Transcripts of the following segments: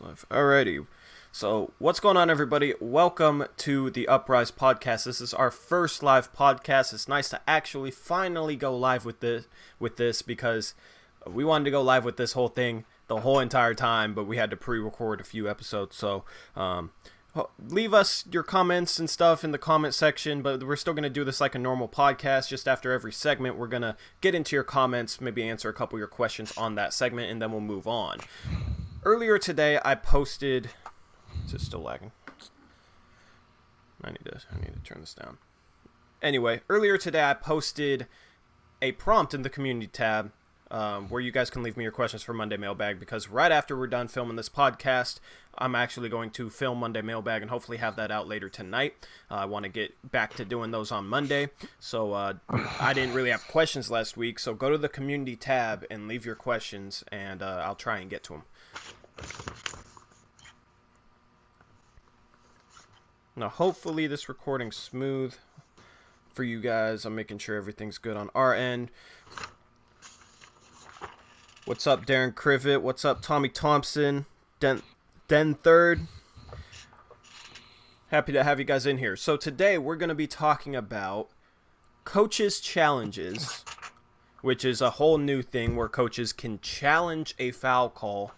Live. Alrighty. So, what's going on, everybody? Welcome to the Uprise podcast. This is our first live podcast. It's nice to actually finally go live with this because we wanted to go live with this whole thing the whole entire time, but we had to pre-record a few episodes. So, leave us your comments and stuff in the comment section, but we're still going to do this like a normal podcast. Just after every segment, we're going to get into your comments, maybe answer a couple of your questions on that segment, and then we'll move on. Earlier today, I posted. Is it still lagging? I need to turn this down. Anyway, earlier today, I posted a prompt in the community tab where you guys can leave me your questions for Monday Mailbag, because right after we're done filming this podcast, I'm actually going to film Monday Mailbag and hopefully have that out later tonight. I want to get back to doing those on Monday. So I didn't really have questions last week, so go to the community tab and leave your questions, and I'll try and get to them. Now, hopefully this recording's smooth for you guys. I'm making sure everything's good on our end. What's up, Darren Crivet? What's up, Tommy Thompson? Den Third? Happy to have you guys in here. So today we're going to be talking about coaches' challenges, which is a whole new thing where coaches can challenge a foul call.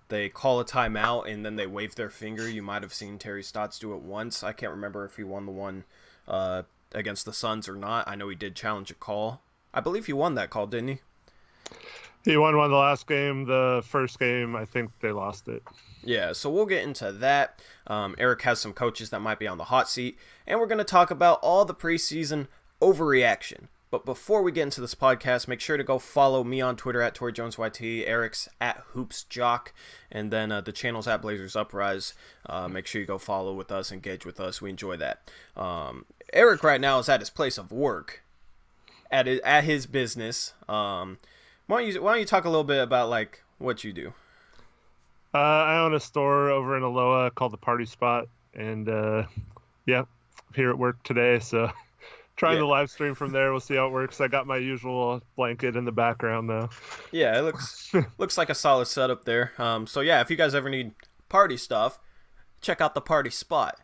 They call a timeout, and then they wave their finger. You might have seen Terry Stotts do it once. I can't remember if he won the one against the Suns or not. I know he did challenge a call. I believe he won that call, didn't he? He won one the last game. The first game, I think they lost it. Yeah, so we'll get into that. Eric has some coaches that might be on the hot seat, and we're going to talk about all the preseason overreaction. But before we get into this podcast, make sure to go follow me on Twitter at ToryJonesYT, Eric's at HoopsJock, and then the channel's at Blazers Uprise. Make sure you go follow with us, engage with us. We enjoy that. Eric right now is at his place of work, at his business. Why don't you talk a little bit about like what you do? I own a store over in Aloha called the Party Spot, and yeah, here at work today, so. Trying to live stream from there. We'll see how it works. I got my usual blanket in the background though. Yeah, it looks like a solid setup there. So yeah, if you guys ever need party stuff, check out the Party Spot.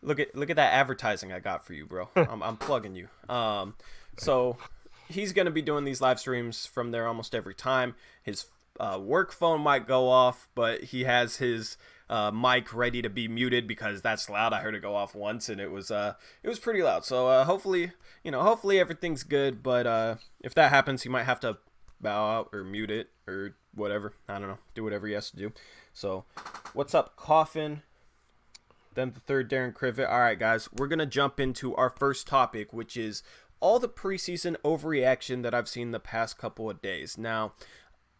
Look at that advertising I got for you, bro. I'm plugging you. So he's gonna be doing these live streams from there almost every time. His work phone might go off, but he has his mic ready to be muted because that's loud. I heard it go off once, and it was pretty loud. So hopefully everything's good. But if that happens, he might have to bow out or mute it or whatever. I don't know. Do whatever he has to do. So, what's up, Coffin? Then the third, Darren Crivet. All right, guys, we're gonna jump into our first topic, which is all the preseason overreaction that I've seen the past couple of days. Now,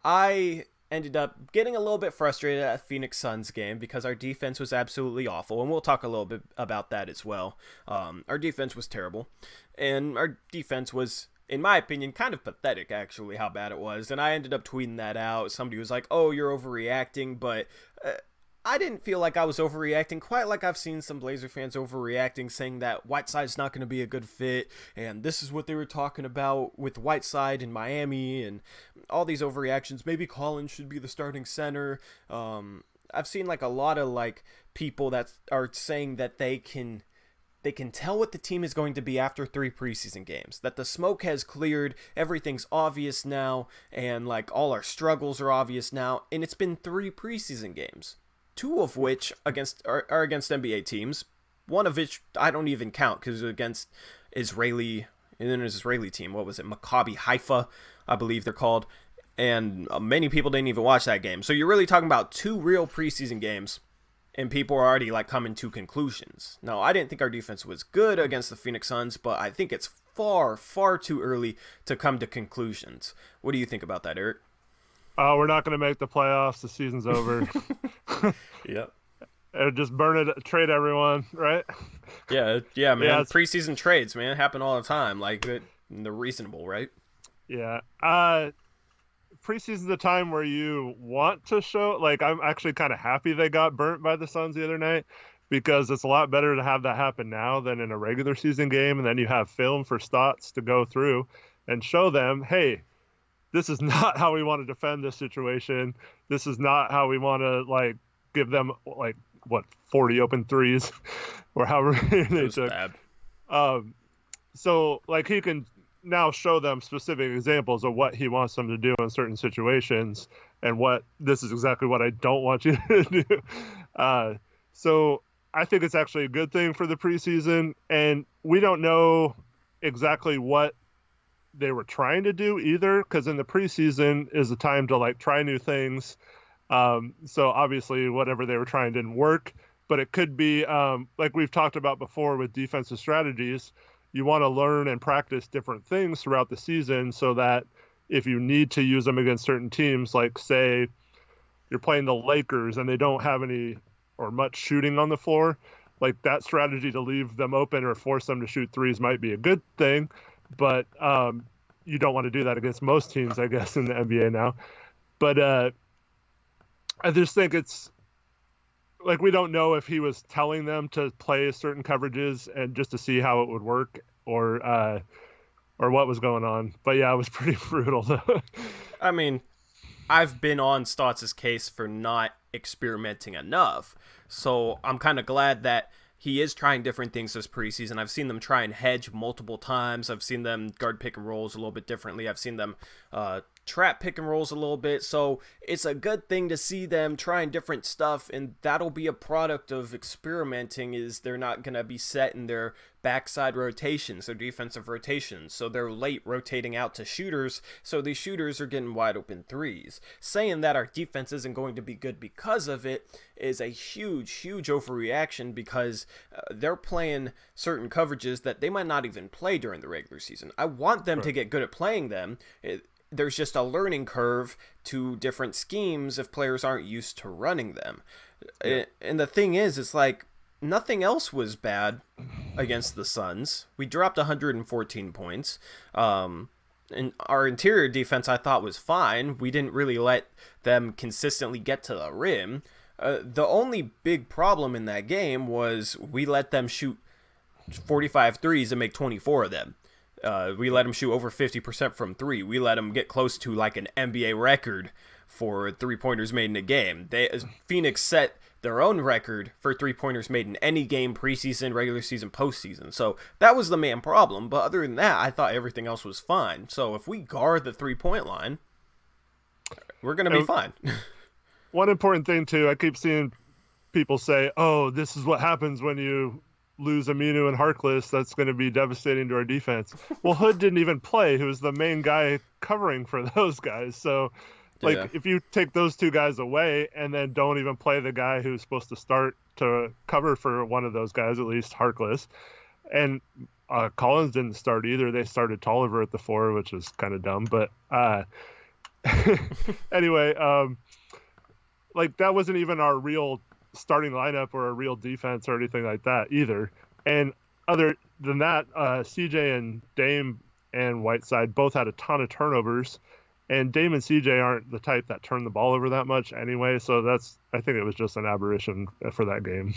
I ended up getting a little bit frustrated at Phoenix Suns game because our defense was absolutely awful, and we'll talk a little bit about that as well. Our defense was terrible, and our defense was, in my opinion, kind of pathetic, actually, how bad it was, and I ended up tweeting that out. Somebody was like, oh, you're overreacting, but I didn't feel like I was overreacting, quite like I've seen some Blazer fans overreacting, saying that Whiteside's not going to be a good fit, and this is what they were talking about with Whiteside in Miami, and all these overreactions. Maybe Collins should be the starting center. I've seen like a lot of like people that are saying that they can tell what the team is going to be after 3 preseason games, that the smoke has cleared, everything's obvious now, and like all our struggles are obvious now, and it's been 3 preseason games. 2 of which are against NBA teams. One of which I don't even count because it was against an Israeli team. What was it? Maccabi Haifa, I believe they're called. And many people didn't even watch that game. So you're really talking about 2 real preseason games, and people are already like coming to conclusions. Now, I didn't think our defense was good against the Phoenix Suns, but I think it's far, far too early to come to conclusions. What do you think about that, Eric? We're not going to make the playoffs. The season's over. Yep. Just burn it, trade everyone, right? Yeah, man. Yeah, preseason trades, man, happen all the time. Like, they're reasonable, right? Yeah. Preseason's the time where you want to show. Like, I'm actually kind of happy they got burnt by the Suns the other night, because it's a lot better to have that happen now than in a regular season game, and then you have film for Stotts to go through and show them, hey, this is not how we want to defend this situation. This is not how we want to, like, give them like what 40 open threes or however many It they was took. bad. Um, so like he can now show them specific examples of what he wants them to do in certain situations and what this is exactly what I don't want you to do. So I think it's actually a good thing for the preseason, and we don't know exactly what they were trying to do either, because in the preseason is a time to like try new things. So obviously whatever they were trying didn't work, but it could be like we've talked about before with defensive strategies. You want to learn and practice different things throughout the season so that if you need to use them against certain teams, like say you're playing the Lakers and they don't have any or much shooting on the floor, like that strategy to leave them open or force them to shoot threes might be a good thing, but you don't want to do that against most teams, I guess, in the NBA now. But I just think it's like we don't know if he was telling them to play certain coverages and just to see how it would work or what was going on. But yeah, it was pretty brutal though. I mean, I've been on Stotts' case for not experimenting enough, so I'm kind of glad that he is trying different things this preseason. I've seen them try and hedge multiple times. I've seen them guard pick and rolls a little bit differently. I've seen them trap pick and rolls a little bit. So it's a good thing to see them trying different stuff, and that'll be a product of experimenting. Is they're not going to be set in their backside rotations, their defensive rotations. So they're late rotating out to shooters, so these shooters are getting wide open threes. Saying that our defense isn't going to be good because of it is a huge overreaction, because they're playing certain coverages that they might not even play during the regular season. I want them to get good at playing them. There's just a learning curve to different schemes if players aren't used to running them. Yeah. And the thing is, it's like nothing else was bad against the Suns. We dropped 114 points. And our interior defense, I thought, was fine. We didn't really let them consistently get to the rim. The only big problem in that game was we let them shoot 45 threes and make 24 of them. We let them shoot over 50% from three. We let them get close to like an NBA record for three-pointers made in a game. Phoenix set their own record for three-pointers made in any game, preseason, regular season, postseason. So that was the main problem. But other than that, I thought everything else was fine. So if we guard the three-point line, we're going to be fine. One important thing, too, I keep seeing people say, oh, this is what happens when you lose Aminu and Harkless. That's going to be devastating to our defense. Well, Hood didn't even play, who was the main guy covering for those guys. So, if you take those two guys away and then don't even play the guy who's supposed to start to cover for one of those guys, at least Harkless, and Collins didn't start either. They started Tolliver at the 4, which was kind of dumb. But anyway, like that wasn't even our real starting lineup or a real defense or anything like that either. And other than that, CJ and Dame and Whiteside both had a ton of turnovers, and Dame and CJ aren't the type that turn the ball over that much anyway. So I think it was just an aberration for that game.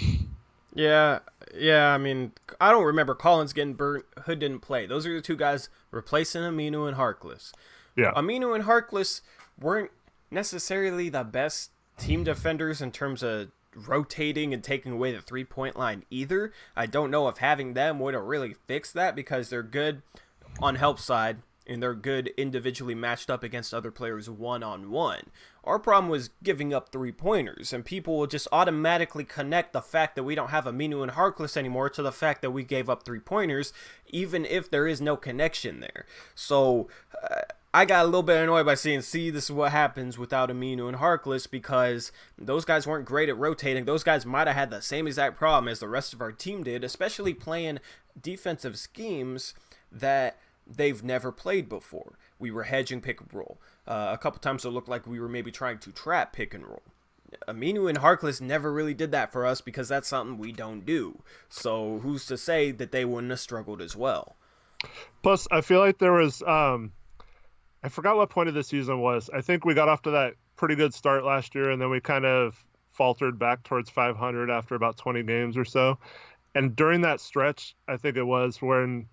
Yeah. I mean, I don't remember Collins getting burnt. Hood didn't play. Those are the two guys replacing Aminu and Harkless. Yeah. Aminu and Harkless weren't necessarily the best team defenders in terms of rotating and taking away the three-point line either. I don't know if having them would have really fixed that, because they're good on help side and they're good individually matched up against other players one-on-one. Our problem was giving up three-pointers, and people will just automatically connect the fact that we don't have Aminu and Harkless anymore to the fact that we gave up three-pointers, even if there is no connection there. So I got a little bit annoyed by seeing, this is what happens without Aminu and Harkless, because those guys weren't great at rotating. Those guys might have had the same exact problem as the rest of our team did, especially playing defensive schemes that they've never played before. We were hedging pick and roll. A couple times it looked like we were maybe trying to trap pick and roll. Aminu and Harkless never really did that for us, because that's something we don't do. So who's to say that they wouldn't have struggled as well? Plus, I feel like there was I forgot what point of the season was. I think we got off to that pretty good start last year, and then we kind of faltered back towards 500 after about 20 games or so. And during that stretch, I think it was when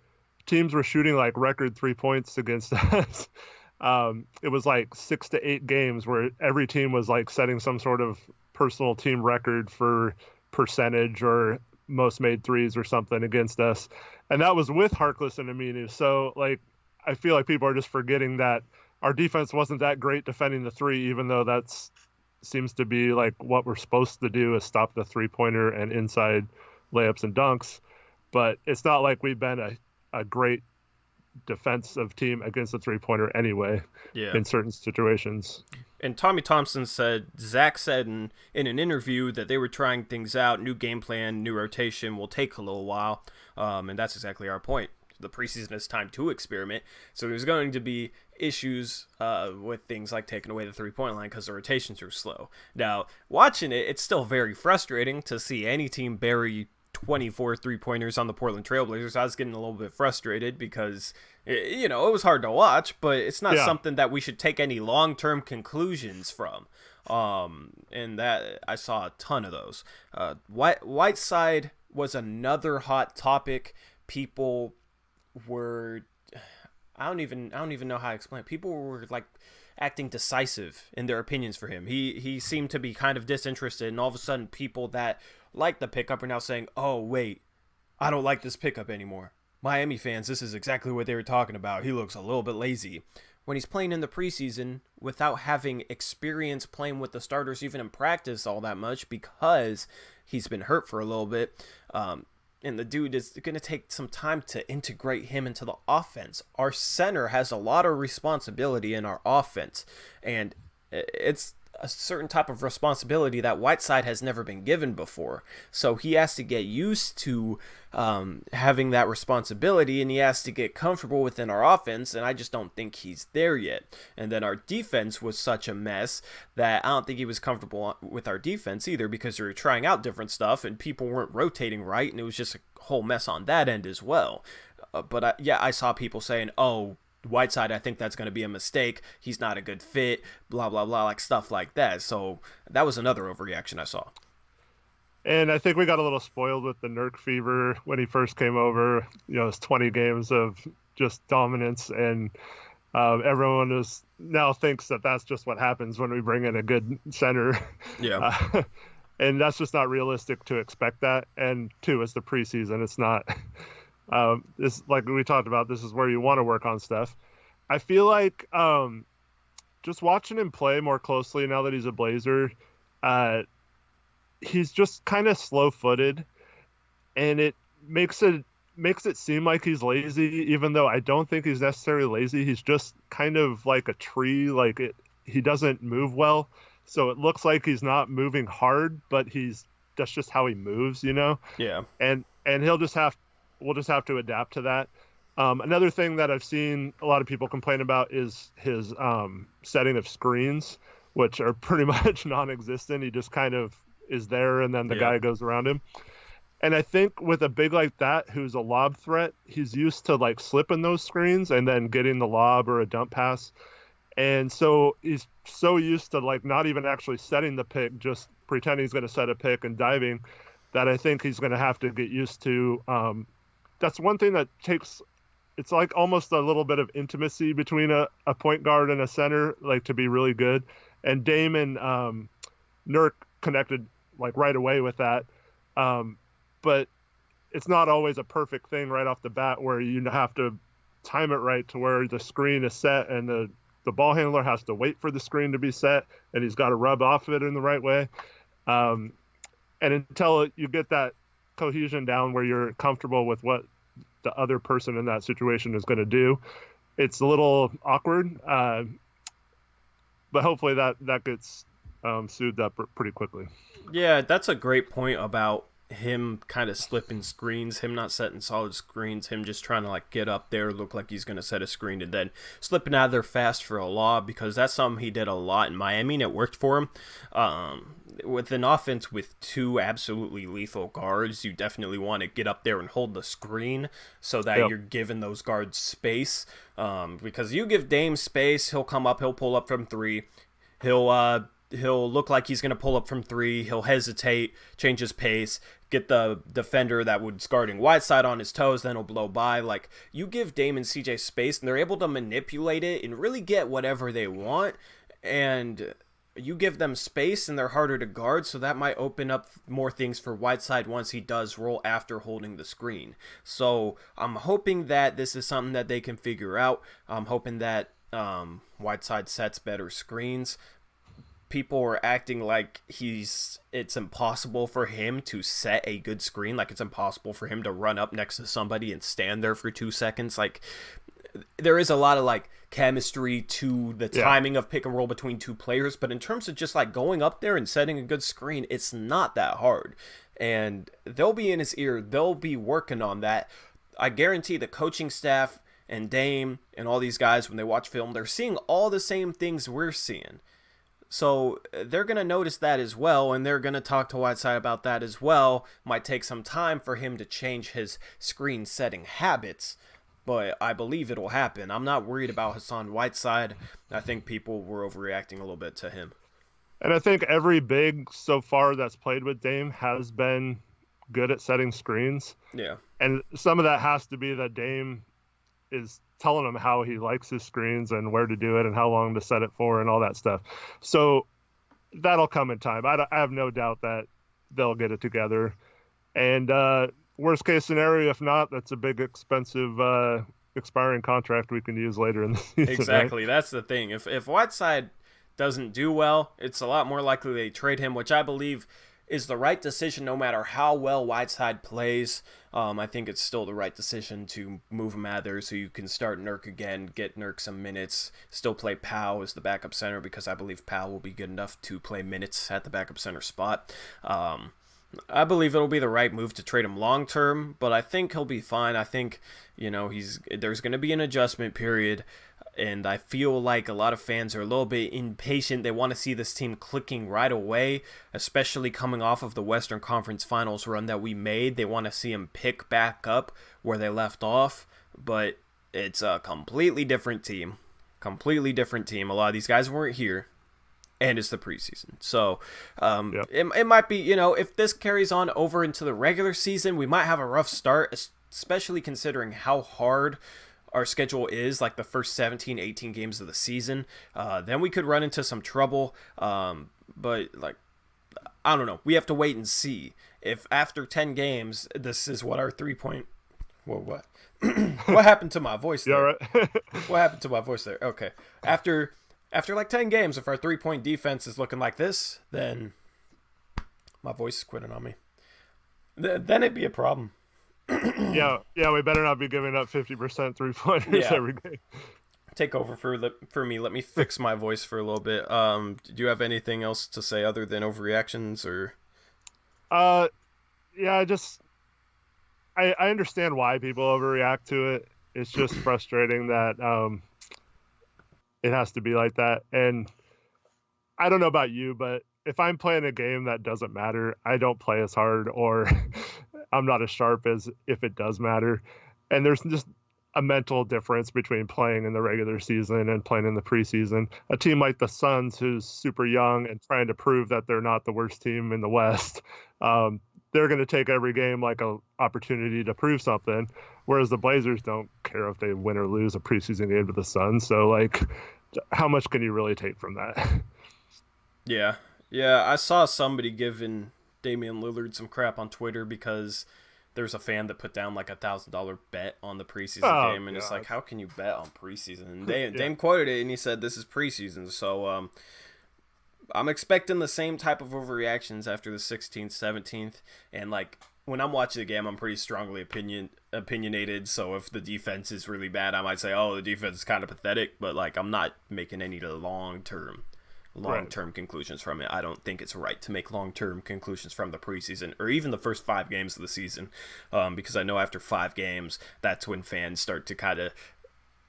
teams were shooting like record 3 points against us. It was like 6 to 8 games where every team was like setting some sort of personal team record for percentage or most made threes or something against us. And that was with Harkless and Aminu. So, like, I feel like people are just forgetting that our defense wasn't that great defending the three, even though that's seems to be like what we're supposed to do is stop the 3-pointer and inside layups and dunks. But it's not like we've been a great defensive team against the 3-pointer anyway in certain situations. And Tommy Thompson said, Zach said in an interview that they were trying things out, new game plan, new rotation will take a little while. And that's exactly our point. The preseason is time to experiment. So there's going to be issues with things like taking away the 3-point line because the rotations are slow. Now, watching it, it's still very frustrating to see any team bury 24 3-pointers on the Portland Trailblazers. I was getting a little bit frustrated because, it was hard to watch, but it's not something that we should take any long-term conclusions from. And that I saw a ton of those. Whiteside was another hot topic. People were, I don't even know how to explain it. People were like acting decisive in their opinions for him. He seemed to be kind of disinterested, and all of a sudden people that like the pickup are now saying, oh wait, I don't like this pickup anymore. Miami fans, this is exactly what they were talking about. He looks a little bit lazy. When he's playing in the preseason without having experience playing with the starters even in practice all that much because he's been hurt for a little bit, and the dude is going to take some time to integrate him into the offense. Our center has a lot of responsibility in our offense, and it's a certain type of responsibility that Whiteside has never been given before. So he has to get used to having that responsibility, and he has to get comfortable within our offense, and I just don't think he's there yet. And then our defense was such a mess that I don't think he was comfortable with our defense either, because we were trying out different stuff and people weren't rotating right, and it was just a whole mess on that end as well. But I saw people saying, oh, Whiteside, I think that's going to be a mistake. He's not a good fit, blah, blah, blah, like stuff like that. So that was another overreaction I saw. And I think we got a little spoiled with the Nurk fever when he first came over. It's 20 games of just dominance, and everyone now thinks that that's just what happens when we bring in a good center. Yeah. And that's just not realistic to expect that. And two, it's the preseason. It's not... this, like we talked about, this is where you want to work on stuff. I feel like just watching him play more closely now that he's a Blazer, he's just kind of slow-footed, and it makes it seem like he's lazy, even though I don't think he's necessarily lazy. He's just kind of like a tree, he doesn't move well, so it looks like he's not moving hard, but that's just how he moves, Yeah. And we'll just have to adapt to that. Another thing that I've seen a lot of people complain about is his setting of screens, which are pretty much non-existent. He just kind of is there, and then the guy goes around him. And I think with a big like that, who's a lob threat, he's used to like slipping those screens and then getting the lob or a dump pass. And so he's so used to like not even actually setting the pick, just pretending he's going to set a pick and diving, that I think he's going to have to get used to. That's one thing that it's like almost a little bit of intimacy between a point guard and a center, like to be really good. And Dame and Nurk connected like right away with that. But it's not always a perfect thing right off the bat where you have to time it right to where the screen is set and the ball handler has to wait for the screen to be set and he's got to rub off of it in the right way. And until you get that cohesion down where you're comfortable with what the other person in that situation is going to do, it's a little awkward. But hopefully that gets soothed up pretty quickly. Yeah, that's a great point about him kind of slipping screens, him not setting solid screens, him just trying to like get up there, look like he's going to set a screen, and then slipping out of there fast for a lob, because that's something he did a lot in Miami and it worked for him. With an offense with two absolutely lethal guards, you definitely want to get up there and hold the screen so that you're giving those guards space, because you give Dame space, he'll come up, he'll pull up from three, he'll look like he's going to pull up from three, he'll hesitate, change his pace, get the defender that was guarding Whiteside on his toes, then he'll blow by. Like, you give Dame and CJ space, and they're able to manipulate it and really get whatever they want. And you give them space and they're harder to guard, so that might open up more things for Whiteside once he does roll after holding the screen. So I'm hoping that this is something that they can figure out. I'm hoping that Whiteside sets better screens. People are acting like it's impossible for him to set a good screen, like it's impossible for him to run up next to somebody and stand there for 2 seconds. Like, there is a lot of like chemistry to the timing of pick and roll between two players, but in terms of just like going up there and setting a good screen, it's not that hard. And they'll be in his ear, they'll be working on that. I guarantee the coaching staff and Dame and all these guys, when they watch film, they're seeing all the same things we're seeing. So they're going to notice that as well, and they're going to talk to Whiteside about that as well. Might take some time for him to change his screen setting habits, but I believe it'll happen. I'm not worried about Hassan Whiteside. I think people were overreacting a little bit to him. And I think every big so far that's played with Dame has been good at setting screens. Yeah. And some of that has to be that Dame is telling him how he likes his screens and where to do it and how long to set it for and all that stuff. So that'll come in time. I have no doubt that they'll get it together. And worst case scenario, if not, that's a big expensive expiring contract we can use later in the season. Exactly. Right? That's the thing. If Whiteside doesn't do well, it's a lot more likely they trade him, which I believe is the right decision no matter how well Whiteside plays. I think it's still the right decision to move him out of there so you can start Nurk again, get Nurk some minutes, still play Powell as the backup center because I believe Powell will be good enough to play minutes at the backup center spot. I believe it'll be the right move to trade him long term, but I think he'll be fine. I think, there's going to be an adjustment period, and I feel like a lot of fans are a little bit impatient. They want to see this team clicking right away, especially coming off of the Western Conference Finals run that we made. They want to see them pick back up where they left off, but it's a completely different team. Completely different team. A lot of these guys weren't here. And it's the preseason. So it might be, if this carries on over into the regular season, we might have a rough start, especially considering how hard our schedule is, like the first 17, 18 games of the season. Then we could run into some trouble. But, like, I don't know. We have to wait and see. If after 10 games, this is what our 3-point... Whoa, what? What happened to my voice there? Yeah, right. What happened to my voice there? Okay. After like 10 games, if our 3-point defense is looking like this, then my voice is quitting on me. Then it'd be a problem. Yeah, we better not be giving up 50% 3-pointers every game. Take over for me. Let me fix my voice for a little bit. Do you have anything else to say other than overreactions or? Yeah, I understand why people overreact to it. It's just frustrating that it has to be like that. And I don't know about you, but if I'm playing a game that doesn't matter, I don't play as hard or I'm not as sharp as if it does matter. And there's just a mental difference between playing in the regular season and playing in the preseason. A team like the Suns, who's super young and trying to prove that they're not the worst team in the West, they're going to take every game like an opportunity to prove something, whereas the Blazers don't care if they win or lose a preseason game to the Suns. So, like, how much can you really take from that? Yeah, I saw somebody giving Damian Lillard some crap on Twitter because there's a fan that put down like $1,000 bet on the preseason game, and it's like, how can you bet on preseason? And Dame quoted it, and he said, "This is preseason." So, I'm expecting the same type of overreactions after the 16th, 17th, and like when I'm watching the game, I'm pretty strongly opinionated. So if the defense is really bad, I might say, "Oh, the defense is kind of pathetic," but like I'm not making any long-term conclusions from it. I don't think it's right to make long-term conclusions from the preseason or even the first 5 games of the season, because I know after 5 games, that's when fans start to kind of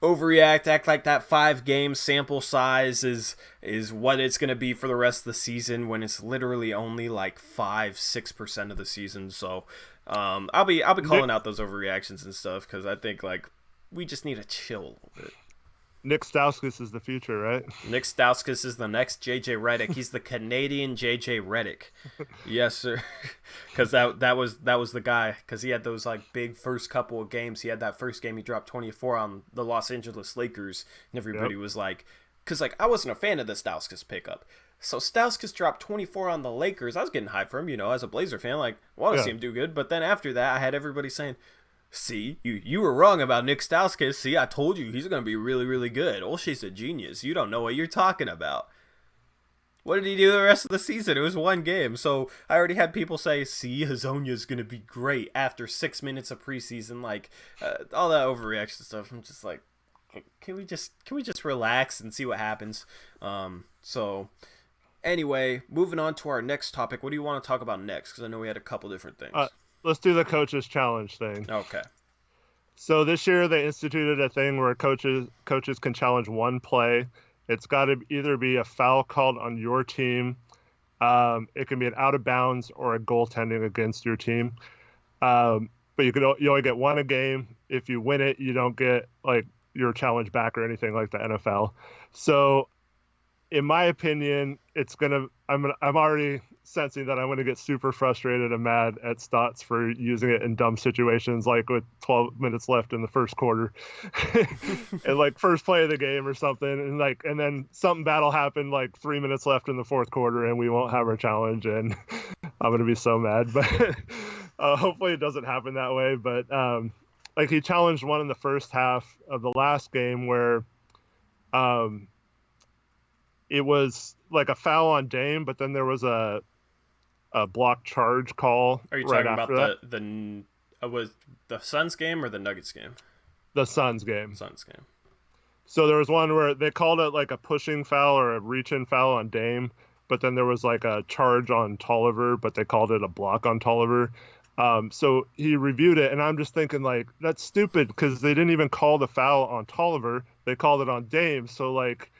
overreact, act like that 5-game sample size is what it's going to be for the rest of the season when it's literally only like 5-6% of the season. So I'll be calling out those overreactions and stuff because I think like we just need to chill a little bit. Nick Stauskas is the future, right? Nick Stauskas is the next JJ Redick. He's the Canadian JJ Redick. Yes, sir. Because that was the guy. Because he had those like big first couple of games. He had that first game he dropped 24 on the Los Angeles Lakers, and everybody was like, because like I wasn't a fan of the Stauskas pickup. So Stauskas dropped 24 on the Lakers. I was getting hyped for him, as a Blazer fan. Like, want to Yeah. see him do good. But then after that, I had everybody saying, see, you were wrong about Nick Stauskas. See, I told you he's going to be really, really good. Olshey's a genius. You don't know what you're talking about. What did he do the rest of the season? It was one game. So I already had people say, see, Hazonia's going to be great after 6 minutes of preseason. Like, all that overreaction stuff. I'm just like, can we just relax and see what happens? So anyway, moving on to our next topic. What do you want to talk about next? Because I know we had a couple different things. Let's do the coaches challenge thing. Okay. So this year they instituted a thing where coaches can challenge one play. It's got to either be a foul called on your team, it can be an out of bounds or a goaltending against your team. But you only get one a game. If you win it, you don't get like your challenge back or anything like the NFL. So in my opinion, I'm already sensing that I'm going to get super frustrated and mad at Stotts for using it in dumb situations, like with 12 minutes left in the first quarter, and like first play of the game or something, and then something bad will happen like 3 minutes left in the fourth quarter, and we won't have our challenge, and I'm going to be so mad. But hopefully it doesn't happen that way. But like he challenged one in the first half of the last game where it was like a foul on Dame, but then there was a block charge call. Are you right talking after about that. was the Suns game or the Nuggets game? The Suns game? Suns game. So there was one where they called it like a pushing foul or a reach-in foul on Dame, but then there was like a charge on Tolliver, but they called it a block on Tolliver. So he reviewed it, and I'm just thinking like that's stupid because they didn't even call the foul on Tolliver; they called it on Dame. So like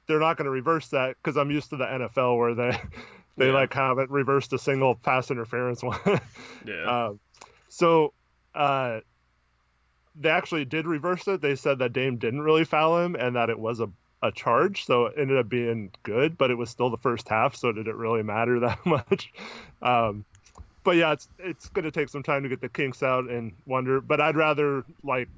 they're not going to reverse that because I'm used to the NFL where they like haven't reversed a single pass interference one. Yeah. So they actually did reverse it. They said that Dame didn't really foul him and that it was a charge. So it ended up being good, but it was still the first half. So did it really matter that much? But yeah, it's going to take some time to get the kinks out and wonder. But I'd rather like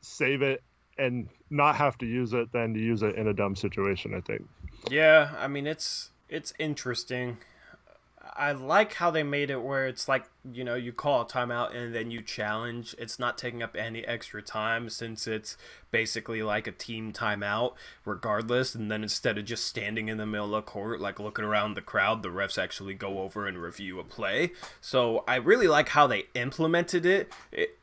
save it and not have to use it than to use it in a dumb situation, I think. Yeah, I mean it's interesting. I like how they made it where it's like, you call a timeout and then you challenge. It's not taking up any extra time since it's basically like a team timeout regardless. And then instead of just standing in the middle of the court, like looking around the crowd, the refs actually go over and review a play. So I really like how they implemented it.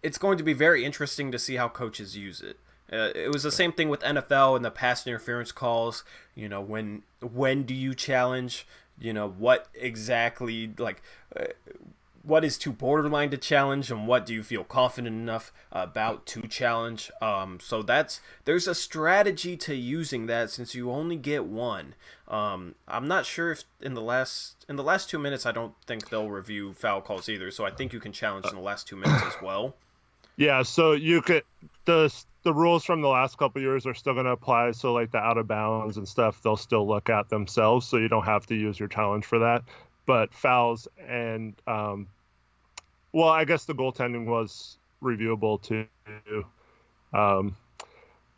It's going to be very interesting to see how coaches use it. It was the same thing with NFL and the pass interference calls. When do you challenge? What exactly, like, what is too borderline to challenge, and what do you feel confident enough about to challenge? So there's a strategy to using that since you only get one. I'm not sure if in the last 2 minutes, I don't think they'll review foul calls either. So I think you can challenge in the last 2 minutes as well. Yeah, so you could the rules from the last couple of years are still going to apply. So like the out of bounds and stuff, they'll still look at themselves. So you don't have to use your challenge for that. But fouls and well, I guess the goaltending was reviewable too.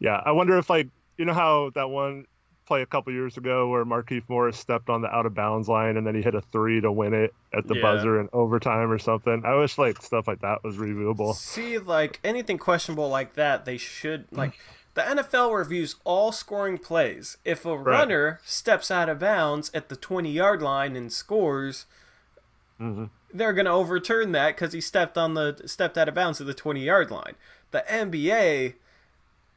Yeah, I wonder if like how that one play a couple years ago where Markieff Morris stepped on the out of bounds line and then he hit a 3 to win it at the buzzer in overtime or something. I wish like stuff like that was reviewable. See, like anything questionable like that, they should like the NFL reviews all scoring plays. If a runner steps out of bounds at the 20-yard line and scores, they're gonna overturn that because he stepped out of bounds at the 20-yard line. The NBA,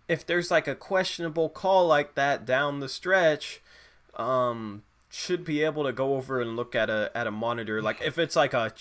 if there's like a questionable call like that down the stretch, should be able to go over and look at a monitor. Like if it's like a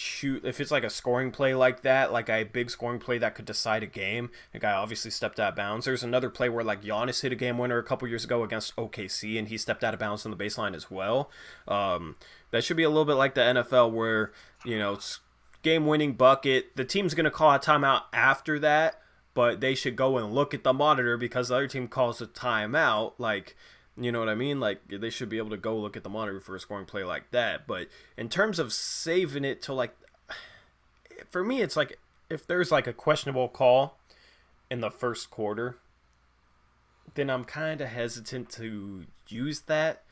scoring play like that, like a big scoring play that could decide a game. The guy obviously stepped out of bounds. There's another play where like Giannis hit a game winner a couple years ago against OKC, and he stepped out of bounds on the baseline as well. That should be a little bit like the NFL where it's game-winning bucket. The team's gonna call a timeout after that, but they should go and look at the monitor because the other team calls a timeout. Like, you know what I mean? Like, they should be able to go look at the monitor for a scoring play like that. But in terms of saving it to, like, for me, it's like if there's, like, a questionable call in the first quarter, then I'm kind of hesitant to use that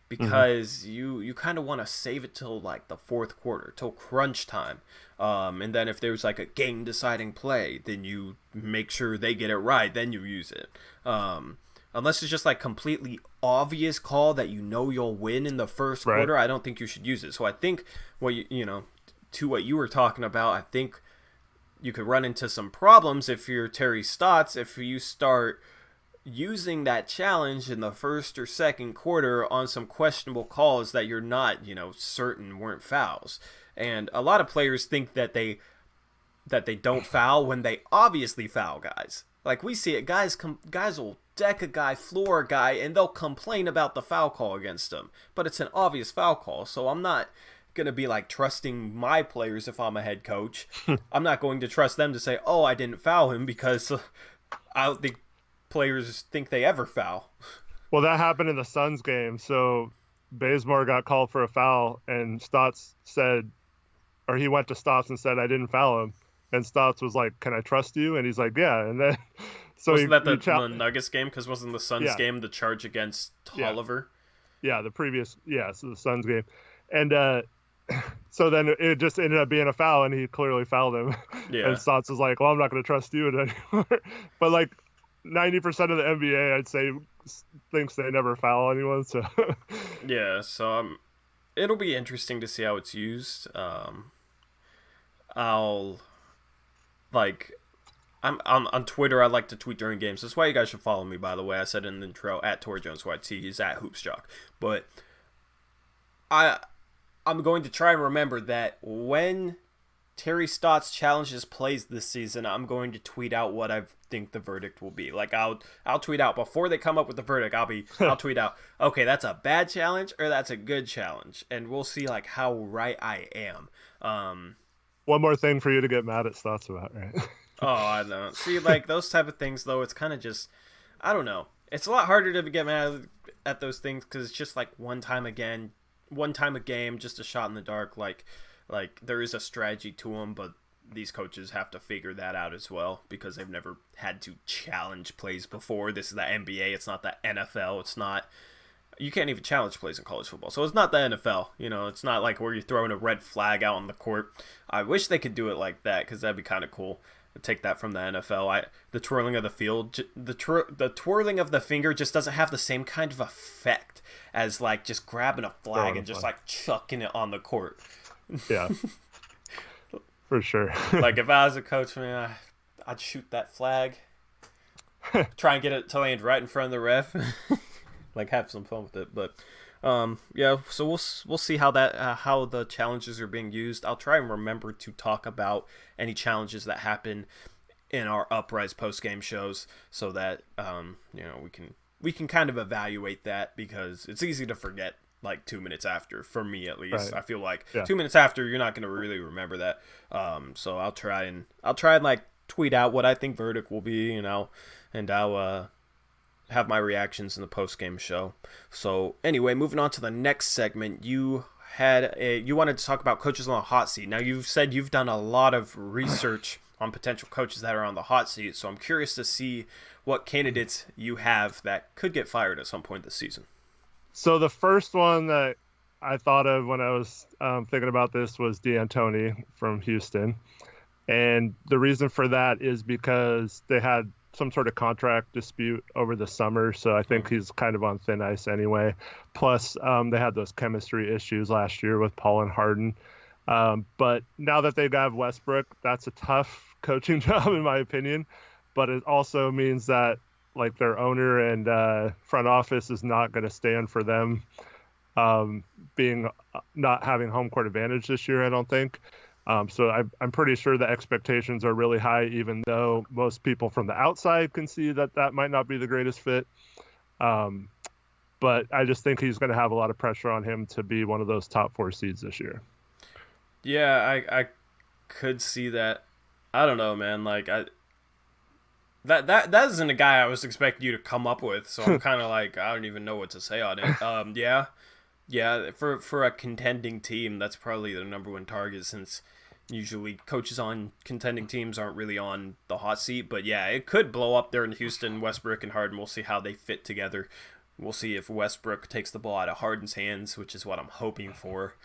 because you kind of want to save it till like the fourth quarter, till crunch time. And then if there's like a game deciding play, then you make sure they get it right, then you use it. Unless it's just like completely obvious call that you know you'll win in the first Right. quarter, I don't think you should use it. So I think to what you were talking about, I think you could run into some problems if you're Terry Stotts if you start using that challenge in the first or second quarter on some questionable calls that you're not, certain weren't fouls. And a lot of players think that they don't foul when they obviously foul guys. Like we see it, guys will deck a guy, floor a guy, and they'll complain about the foul call against them. But it's an obvious foul call, so I'm not gonna be like trusting my players if I'm a head coach. I'm not going to trust them to say, "Oh, I didn't foul him," because I don't think players think they ever foul. Well, that happened in the Suns game. So Bazemore got called for a foul, and Stotts said, or he went to Stotts and said, "I didn't foul him." And Stotts was like, "Can I trust you?" And he's like, "Yeah." And then so wasn't that the Nuggets game? Because wasn't the Suns game the charge against Tolliver? Yeah, so the Suns game, and so then it just ended up being a foul, and he clearly fouled him. Yeah. And Stotts was like, "Well, I'm not going to trust you anymore." But like 90% of the NBA, I'd say, thinks they never foul anyone. So yeah, so it'll be interesting to see how it's used. I'll like. I'm on Twitter. I like to tweet during games. That's why you guys should follow me. By the way, I said in the intro at TorJonesYT. He's at HoopsJock. But I'm going to try and remember that when Terry Stotts challenges plays this season, I'm going to tweet out what I think the verdict will be. Like I'll tweet out before they come up with the verdict. I'll tweet out, okay, that's a bad challenge or that's a good challenge, and we'll see like how right I am. One more thing for you to get mad at Stotts about, right? Oh, I don't see like those type of things though. It's kind of just, I don't know. It's a lot harder to get mad at those things because it's just like one time a game, just a shot in the dark. Like there is a strategy to them, but these coaches have to figure that out as well because they've never had to challenge plays before. This is the NBA. It's not the NFL. It's not. You can't even challenge plays in college football. So it's not the NFL. It's not like where you're throwing a red flag out on the court. I wish they could do it like that because that'd be kind of cool. Take that from the NFL. The twirling of the field, the twirling of the finger just doesn't have the same kind of effect as like just grabbing a flag and just like chucking it on the court. Yeah, for sure. Like if I was a coach, man, I'd shoot that flag, try and get it to land right in front of the ref, like have some fun with it. But yeah, so we'll see how how the challenges are being used. I'll try and remember to talk about any challenges that happen in our Uprise post game shows, so that we can kind of evaluate that because it's easy to forget. Like 2 minutes after, for me at least, right. I feel like 2 minutes after you're not going to really remember that. So I'll try and like tweet out what I think verdict will be, and I'll have my reactions in the post game show. So anyway, moving on to the next segment, you wanted to talk about coaches on the hot seat. Now you've said you've done a lot of research on potential coaches that are on the hot seat, so I'm curious to see what candidates you have that could get fired at some point this season. So the first one that I thought of when I was thinking about this was D'Antoni from Houston. And the reason for that is because they had some sort of contract dispute over the summer. So I think he's kind of on thin ice anyway. Plus, they had those chemistry issues last year with Paul and Harden. But now that they got Westbrook, that's a tough coaching job, in my opinion. But it also means that like their owner and front office is not going to stand for them not having home court advantage this year, I don't think. So I'm pretty sure the expectations are really high, even though most people from the outside can see that might not be the greatest fit. But I just think he's going to have a lot of pressure on him to be one of those top 4 seeds this year. Yeah, I could see that. I don't know, man. Like That isn't a guy I was expecting you to come up with, so I'm kind of like, I don't even know what to say on it. Yeah, for a contending team, that's probably the number one target, since usually coaches on contending teams aren't really on the hot seat. But yeah, it could blow up there in Houston. Westbrook and Harden, we'll see how they fit together. We'll see if Westbrook takes the ball out of Harden's hands, which is what I'm hoping for,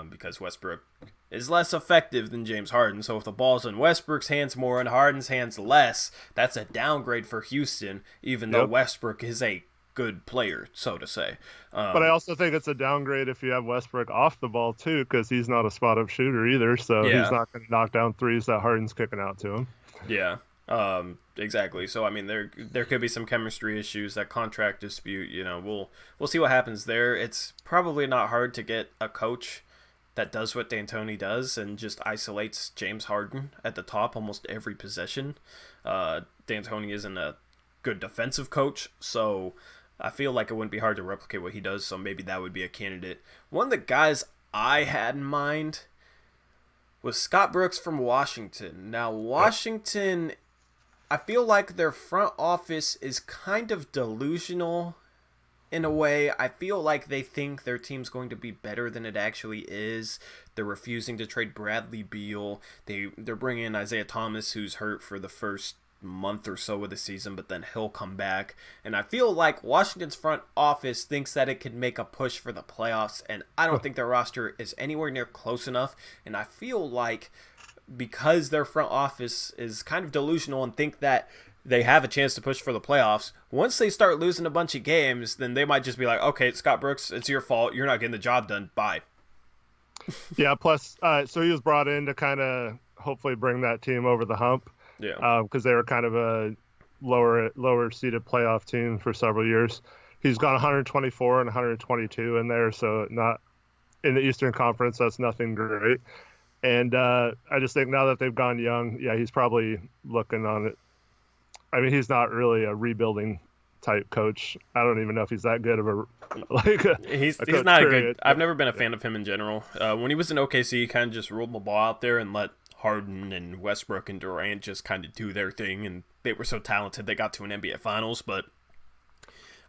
because Westbrook is less effective than James Harden. So if the ball's in Westbrook's hands more and Harden's hands less, that's a downgrade for Houston, even though Westbrook is a good player, so to say. But I also think it's a downgrade if you have Westbrook off the ball, too, because he's not a spot-up shooter either, so he's not going to knock down threes that Harden's kicking out to him. Yeah. Exactly. So I mean, there could be some chemistry issues, that contract dispute. We'll see what happens there. It's probably not hard to get a coach that does what D'Antoni does and just isolates James Harden at the top almost every possession. D'Antoni isn't a good defensive coach, so I feel like it wouldn't be hard to replicate what he does. So maybe that would be a candidate. One of the guys I had in mind was Scott Brooks from Washington. Now, Washington, I feel like their front office is kind of delusional in a way. I feel like they think their team's going to be better than it actually is. They're refusing to trade Bradley Beal. They're bringing in Isaiah Thomas, who's hurt for the first month or so of the season, but then he'll come back. And I feel like Washington's front office thinks that it can make a push for the playoffs, and I don't think their roster is anywhere near close enough. And I feel like because their front office is kind of delusional and think that they have a chance to push for the playoffs, once they start losing a bunch of games, then they might just be like, okay, Scott Brooks, it's your fault. You're not getting the job done. Bye. Yeah, plus, so he was brought in to kind of hopefully bring that team over the hump. Yeah. Because they were kind of a lower seeded playoff team for several years. He's got 124 and 122 in there, so not in the Eastern Conference. That's nothing great. And I just think now that they've gone young, yeah, he's probably looking on it. I mean, he's not really a rebuilding type coach. I don't even know if he's that good of he's not a good. I've never been a fan of him in general. When he was in OKC, he kind of just ruled the ball out there and let Harden and Westbrook and Durant just kind of do their thing, and they were so talented they got to an NBA Finals. But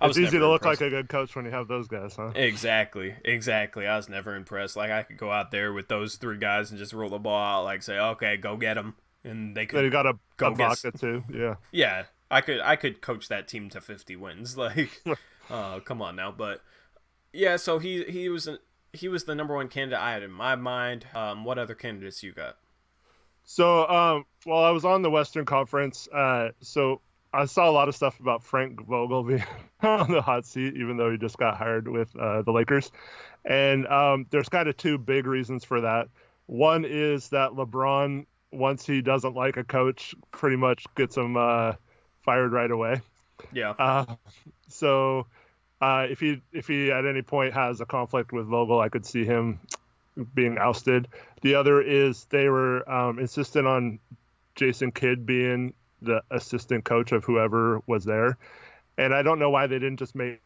it's easy to look like a good coach when you have those guys, huh? Exactly. I was never impressed. Like, I could go out there with those three guys and just roll the ball out, like say, okay, go get them, and they could. Then you got a Vodka too, yeah. Yeah, I could coach that team to 50 wins. Like, come on now. But yeah, so he was the number one candidate I had in my mind. What other candidates you got? So, while I was on the Western Conference, so I saw a lot of stuff about Frank Vogel being on the hot seat, even though he just got hired with the Lakers. And there's kind of two big reasons for that. One is that LeBron, once he doesn't like a coach, pretty much gets him fired right away. Yeah. So if he at any point has a conflict with Vogel, I could see him being ousted. The other is they were insistent on Jason Kidd being the assistant coach of whoever was there, and I don't know why they didn't just make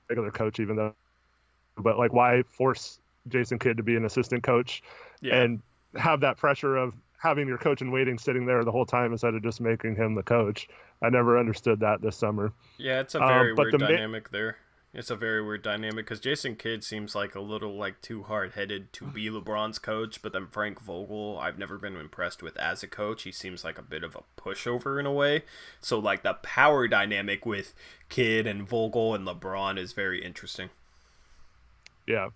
regular coach, even though, but like, why force Jason Kidd to be an assistant coach and have that pressure of having your coach in waiting sitting there the whole time instead of just making him the coach. I never understood that this summer. Yeah, it's a very weird dynamic there. It's a very weird dynamic because Jason Kidd seems like a little too hard-headed to be LeBron's coach, but then Frank Vogel, I've never been impressed with as a coach. He seems like a bit of a pushover in a way. So the power dynamic with Kidd and Vogel and LeBron is very interesting. Yeah,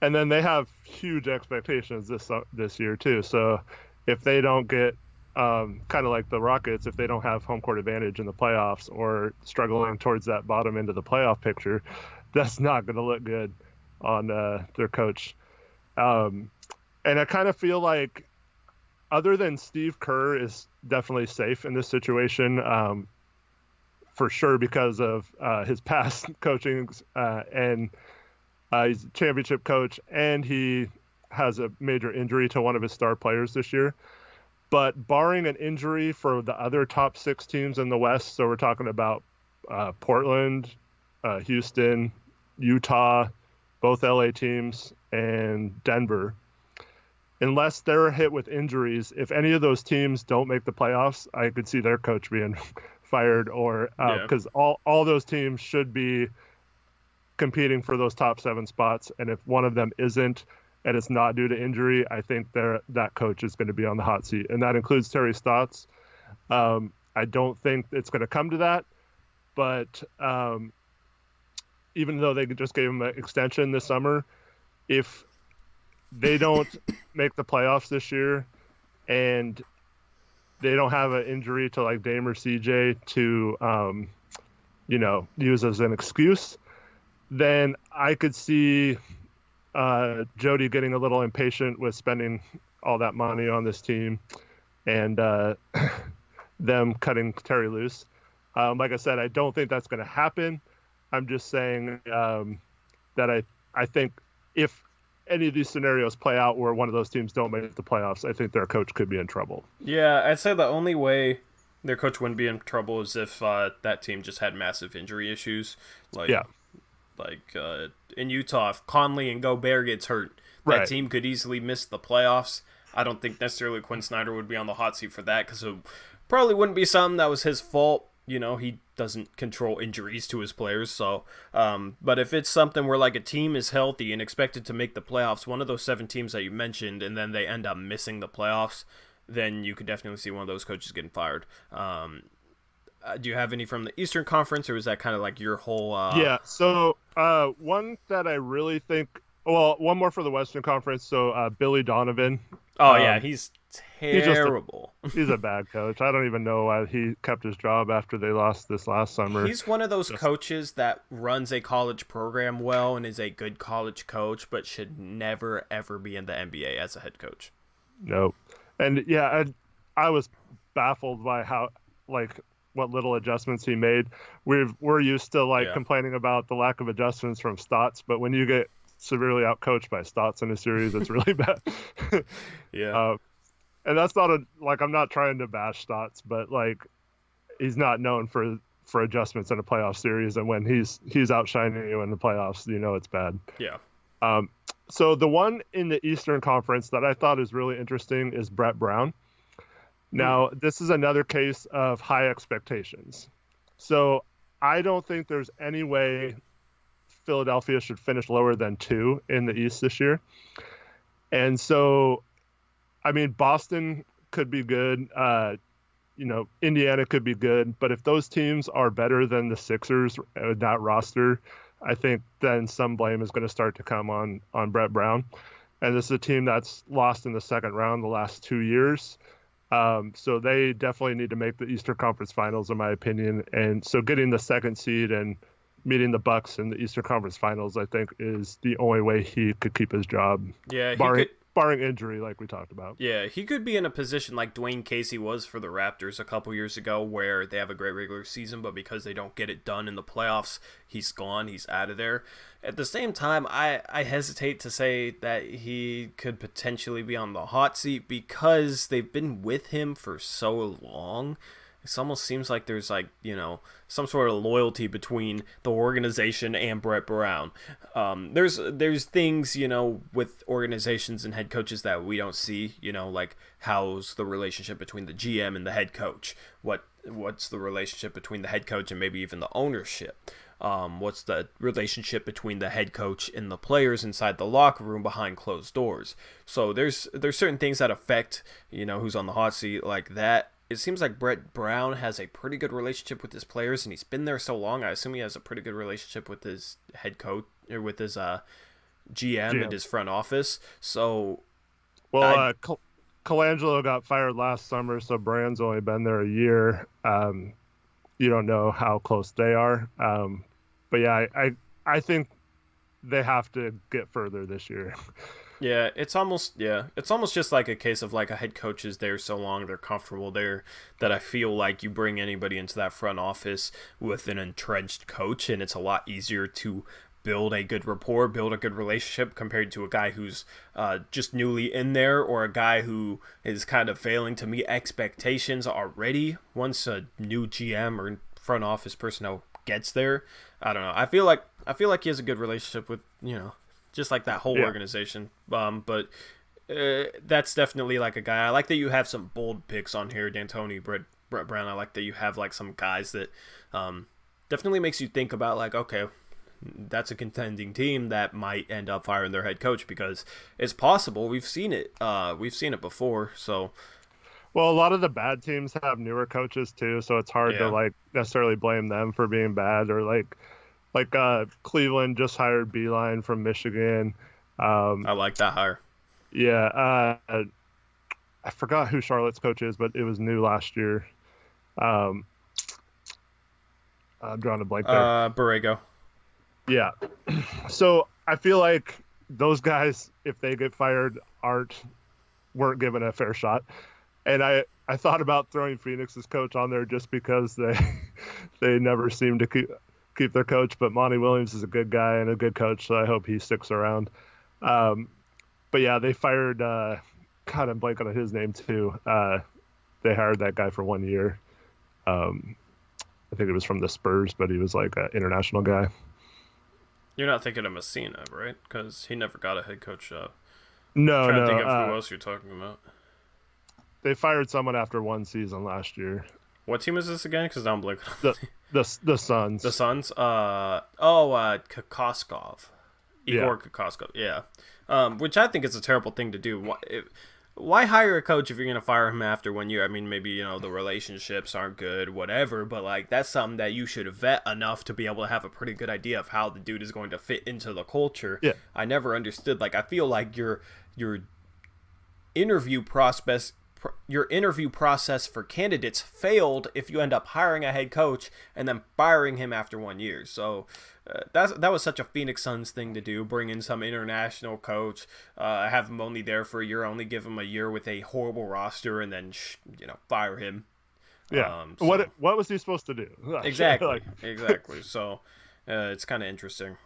and then they have huge expectations this year too. So if they don't get kind of like the Rockets, if they don't have home court advantage in the playoffs or struggling towards that bottom end of the playoff picture, that's not going to look good on their coach. And I kind of feel like, other than Steve Kerr is definitely safe in this situation, for sure, because of his past coaching, and he's a championship coach, and he has a major injury to one of his star players this year. But barring an injury for the other top six teams in the West, so we're talking about Portland, Houston, Utah, both LA teams, and Denver, unless they're hit with injuries, if any of those teams don't make the playoffs, I could see their coach being fired, or because all those teams should be competing for those top 7 spots. And if one of them isn't, and it's not due to injury, I think that coach is going to be on the hot seat. And that includes Terry Stotts. I don't think it's going to come to that, but even though they just gave him an extension this summer, if they don't make the playoffs this year and they don't have an injury to like Dame or CJ to, use as an excuse, then I could see Jody getting a little impatient with spending all that money on this team and them cutting Terry loose. Like I said, I don't think that's going to happen. I'm just saying that I think if any of these scenarios play out where one of those teams don't make the playoffs, I think their coach could be in trouble. Yeah, I'd say the only way their coach wouldn't be in trouble is if that team just had massive injury issues. In Utah, if Conley and Gobert gets hurt, that team could easily miss the playoffs. I don't think necessarily Quinn Snyder would be on the hot seat for that because it probably wouldn't be something that was his fault. He doesn't control injuries to his players. So, but if it's something where like a team is healthy and expected to make the playoffs, one of those 7 teams that you mentioned, and then they end up missing the playoffs, then you could definitely see one of those coaches getting fired. Do you have any from the Eastern Conference, or is that kind of like your whole? Yeah. So one that I really think, one more for the Western Conference. So Billy Donovan. Oh yeah, he's terrible. He's a bad coach. I don't even know why he kept his job after they lost this last summer. He's one of those coaches that runs a college program well and is a good college coach, but should never ever be in the NBA as a head coach. Nope. And yeah, I was baffled by how what little adjustments he made. We're used to complaining about the lack of adjustments from Stotts, but when you get severely outcoached by Stotts in a series, it's really bad. Yeah. And that's not I'm not trying to bash Stotts, but he's not known for adjustments in a playoff series, and when he's outshining you in the playoffs, it's bad. Yeah. So the one in the Eastern Conference that I thought is really interesting is Brett Brown. Now, this is another case of high expectations. So I don't think there's any way Philadelphia should finish lower than 2 in the East this year. And so, I mean, Boston could be good. Indiana could be good. But if those teams are better than the Sixers with that roster, I think then some blame is going to start to come on Brett Brown. And this is a team that's lost in the second round the last 2 years. So they definitely need to make the Eastern Conference Finals, in my opinion. And so getting the 2nd seed and meeting the Bucks in the Eastern Conference Finals, I think, is the only way he could keep his job. Yeah, barring injury, like we talked about. Yeah, he could be in a position like Dwayne Casey was for the Raptors a couple years ago, where they have a great regular season, but because they don't get it done in the playoffs, he's gone, he's out of there. At the same time, I hesitate to say that he could potentially be on the hot seat because they've been with him for so long. It almost seems like there's some sort of loyalty between the organization and Brett Brown. There's things, with organizations and head coaches that we don't see, like how's the relationship between the GM and the head coach? What's the relationship between the head coach and maybe even the ownership? What's the relationship between the head coach and the players inside the locker room behind closed doors? So there's certain things that affect, who's on the hot seat like that. It seems like Brett Brown has a pretty good relationship with his players, and he's been there so long. I assume he has a pretty good relationship with his head coach, or with his GM and his front office. So, Colangelo got fired last summer, so Brand's only been there a year. You don't know how close they are, but yeah, I think they have to get further this year. Yeah, it's almost just like a case of like a head coach is there so long, they're comfortable there, that I feel like you bring anybody into that front office with an entrenched coach, and it's a lot easier to build a good rapport, build a good relationship compared to a guy who's just newly in there, or a guy who is kind of failing to meet expectations already once a new GM or front office personnel gets there. I don't know. I feel like he has a good relationship with, just like that whole organization. But that's definitely like a guy. I like that you have some bold picks on here, D'Antoni, Brett Brown. I like that you have like some guys that definitely makes you think about like, okay, that's a contending team that might end up firing their head coach, because it's possible. We've seen it. We've seen it before. So, Well, a lot of the bad teams have newer coaches too, so it's hard to Yeah, like necessarily blame them for being bad. Or like Cleveland just hired Beeline from Michigan. Um, I like that hire. yeah, I forgot who Charlotte's coach is, but it was new last year. Um, I'm drawing a blank there. Borrego. Yeah, so I feel like those guys, if they get fired, weren't given a fair shot. And I thought about throwing Phoenix's coach on there just because they they never seem to keep their coach. But Monty Williams is a good guy and a good coach, so I hope he sticks around. Um, but yeah, they fired. God, I'm blanking on his name too. They hired that guy for 1 year. Um, I think it was from the Spurs, but he was like an international guy. You're not thinking of Messina, right? Because he never got a head coach job. No, Trying to no. think of who else you're talking about. They fired someone after one season last year. What team is this again? Because I'm blanking. The the Suns. The Suns. Kokoskov. Yeah. Igor Kokoskov. Yeah. Which I think is a terrible thing to do. Why hire a coach if you're gonna fire him after 1 year? I mean, maybe the relationships aren't good, whatever. But like, that's something that you should vet enough to be able to have a pretty good idea of how the dude is going to fit into the culture. Yeah. I never understood. Like, I feel like your interview process your interview process for candidates failed if you end up hiring a head coach and then firing him after 1 year. So that was such a Phoenix Suns thing to do. Bring in some international coach, have him only there for a year, only give him a year with a horrible roster, and then fire him. Yeah. So, what was he supposed to do? Exactly. Exactly. So it's kind of interesting.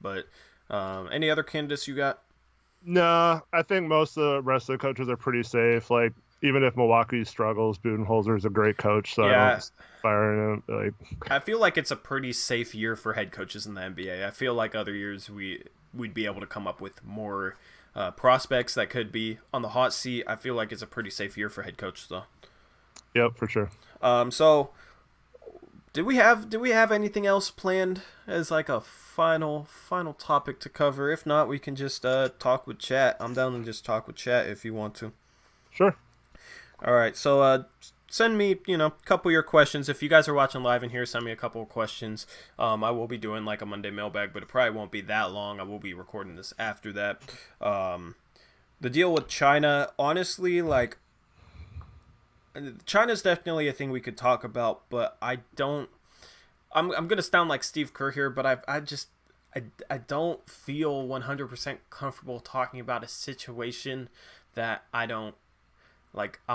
But any other candidates you got? No, I think most of the rest of the coaches are pretty safe. Like even if Milwaukee struggles, Budenholzer is a great coach, so Yeah. I don't fire him. Like I feel like it's a pretty safe year for head coaches in the NBA. I feel like other years we'd be able to come up with more prospects that could be on the hot seat. I feel like it's a pretty safe year for head coaches though. yep, for sure. So did we have anything else planned as like a final topic to cover? If not, we can just talk with chat. I'm down to just talk with chat if you want to. Sure. All right, so send me, a couple of your questions. If you guys are watching live in here, send me a couple of questions. I will be doing like a Monday mailbag, but it probably won't be that long. I will be recording this after that. The deal with China, honestly, like, China's definitely a thing we could talk about, but I don't. I'm gonna sound like Steve Kerr here, but I don't feel 100% comfortable talking about a situation that I'm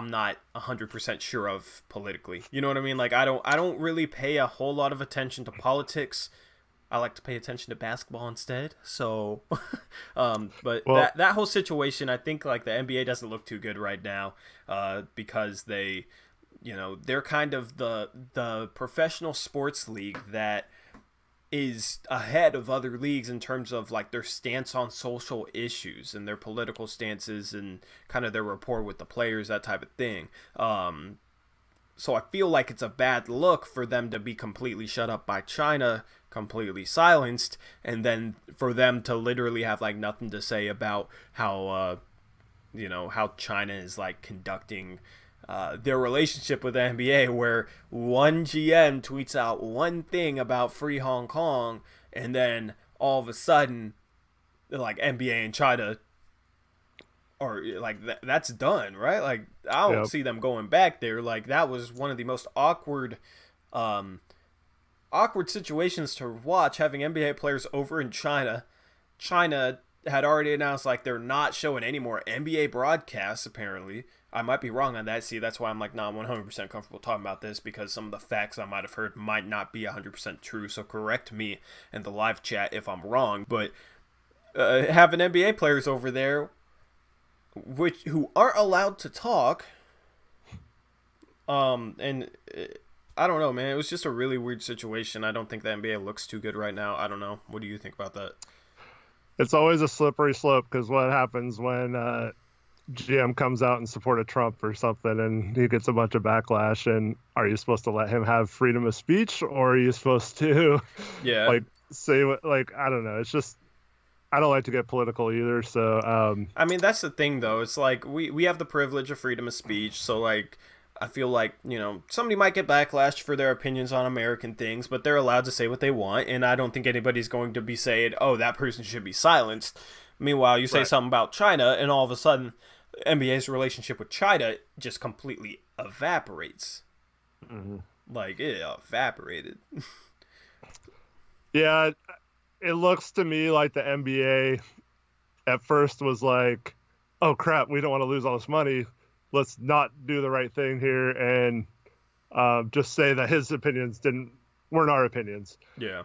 not 100% sure of politically. You know what I mean? Like I don't really pay a whole lot of attention to politics. I like to pay attention to basketball instead. So, but Well, that whole situation, I think like the NBA doesn't look too good right now, because they're kind of the professional sports league that is ahead of other leagues in terms of like their stance on social issues and their political stances and kind of their rapport with the players, that type of thing. So I feel like it's a bad look for them to be completely shut up by China, completely silenced, and then for them to literally have like nothing to say about how China is like conducting their relationship with the NBA, where one GM tweets out one thing about free Hong Kong, and then all of a sudden, like NBA and China or like that's done, right? Like I don't yep. see them going back there. Like that was one of the most awkward situations to watch, having NBA players over in China. China had already announced like they're not showing any more NBA broadcasts apparently. I might be wrong on that. See, that's why I'm like not 100% comfortable talking about this, because some of the facts I might have heard might not be 100% true. So correct me in the live chat if I'm wrong. But having NBA players over there who aren't allowed to talk. And I don't know, man. It was just a really weird situation. I don't think the NBA looks too good right now. I don't know. What do you think about that? It's always a slippery slope because what happens when GM comes out in support of Trump or something and he gets a bunch of backlash, and are you supposed to let him have freedom of speech, or are you supposed to Yeah. like say what, like I don't know. It's just I don't like to get political either. So I mean, that's the thing, though. It's like we have the privilege of freedom of speech, so like I feel like somebody might get backlash for their opinions on American things, but they're allowed to say what they want, and I don't think anybody's going to be saying, "Oh, that person should be silenced." Meanwhile, you say right. something about China, and all of a sudden, NBA's relationship with China just completely evaporates. Hmm. Like it evaporated. Yeah, it looks to me like the NBA at first was like, "Oh crap, we don't want to lose all this money. Let's not do the right thing here and just say that his opinions didn't weren't our opinions." Yeah.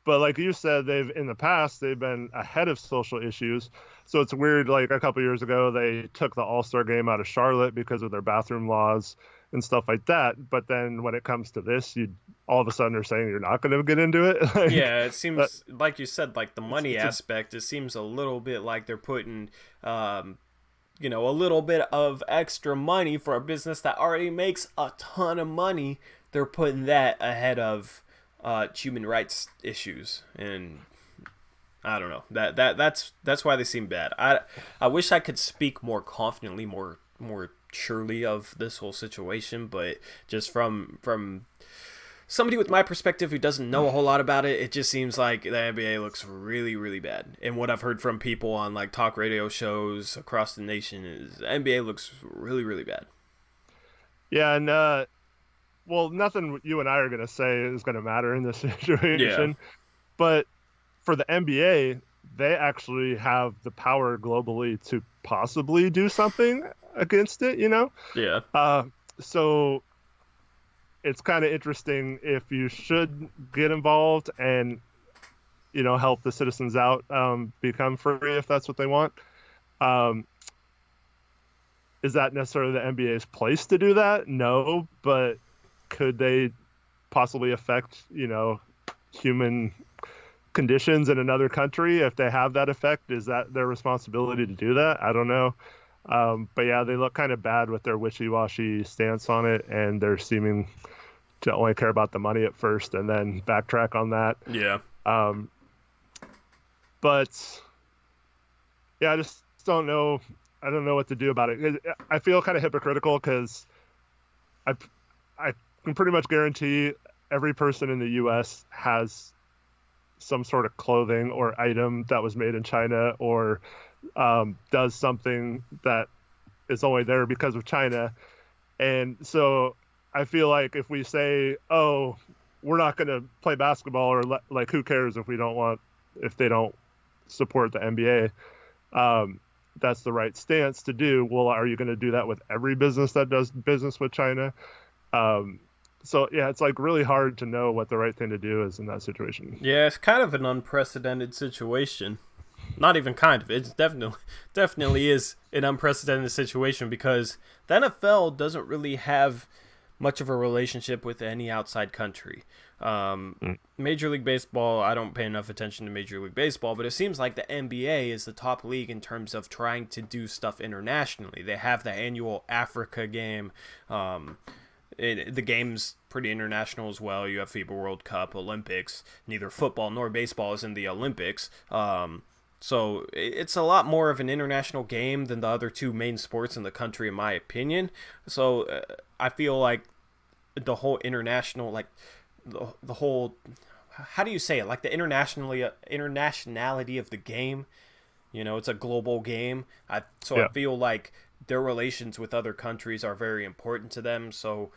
But like you said, they've in the past they've been ahead of social issues. So it's weird. Like a couple years ago, they took the All Star game out of Charlotte because of their bathroom laws and stuff like that. But then when it comes to this, you all of a sudden are saying you're not going to get into it. Like Yeah, it that, seems like you said, like the money it's a aspect. It seems a little bit like they're putting, a little bit of extra money for a business that already makes a ton of money. They're putting that ahead of human rights issues, and I don't know. That's why they seem bad. I wish I could speak more confidently, more surely of this whole situation, but just from somebody with my perspective who doesn't know a whole lot about it, it just seems like the NBA looks really, really bad. And what I've heard from people on like talk radio shows across the nation is the NBA looks really, really bad. yeah, and well, nothing you and I are going to say is going to matter in this Yeah, situation. But for the NBA, they actually have the power globally to possibly do something against it, you know? yeah, Uh, so it's kind of interesting if you should get involved and, help the citizens out become free if that's what they want. Um, is that necessarily the NBA's place to do that? No, but could they possibly affect, human conditions in another country if they have that effect? Is that their responsibility to do that? I don't know. But yeah, they look kind of bad with their wishy-washy stance on it, and they're seeming to only care about the money at first and then backtrack on that. yeah, Um, but yeah, I just don't know. I don't know what to do about it. I feel kind of hypocritical because I I can pretty much guarantee every person in the U.S. has some sort of clothing or item that was made in China or does something that is only there because of China. And so I feel like if we say, "Oh, we're not going to play basketball," or like, who cares if they don't support the NBA, that's the right stance to do. Well, are you going to do that with every business that does business with China? Um, so yeah, it's like really hard to know what the right thing to do is in that situation. yeah. It's kind of an unprecedented situation. Not even kind of. It's definitely is an unprecedented situation because the NFL doesn't really have much of a relationship with any outside country. Mm. Major League Baseball, I don't pay enough attention to Major League Baseball, but it seems like the NBA is the top league in terms of trying to do stuff internationally. They have the annual Africa game. The game's pretty international as well. You have FIBA World Cup, Olympics. Neither football nor baseball is in the Olympics. So it's a lot more of an international game than the other two main sports in the country, in my opinion. So I feel like the whole international, like the whole, how do you say it? Like the internationality of the game. It's a global game. I Yeah. feel like their relations with other countries are very important to them. So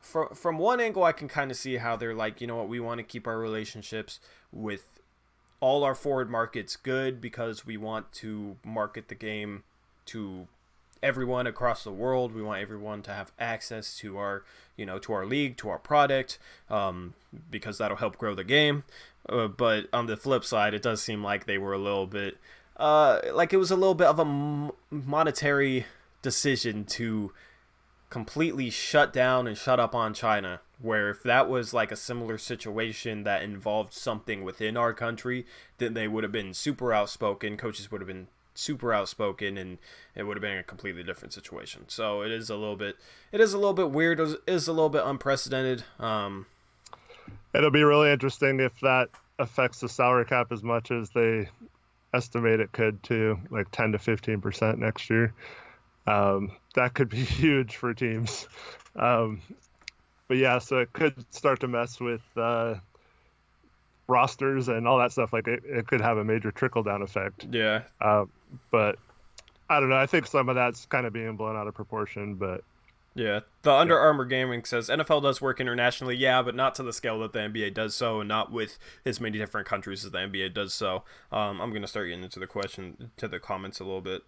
from one angle, I can kind of see how they're like, you know what, we want to keep our relationships with all our forward markets good because we want to market the game to everyone across the world. We want everyone to have access to our, to our league, to our product, because that'll help grow the game. But on the flip side, it does seem like they were a little bit, like it was a little bit of a monetary decision to completely shut down and shut up on China. Where if that was like a similar situation that involved something within our country, then they would have been super outspoken. Coaches would have been super outspoken, and it would have been a completely different situation. So it is a little bit weird. It is a little bit unprecedented. It'll be really interesting if that affects the salary cap as much as they estimate it could too, like 10 to 15% next year. That could be huge for teams. But yeah, so it could start to mess with rosters and all that stuff. Like it could have a major trickle down effect. Yeah. But I don't know. I think some of that's kind of being blown out of proportion, but yeah. The Under Armour Gaming says NFL does work internationally, yeah, but not to the scale that the NBA does so, and not with as many different countries as the NBA does so. I'm gonna start getting into the comments a little bit.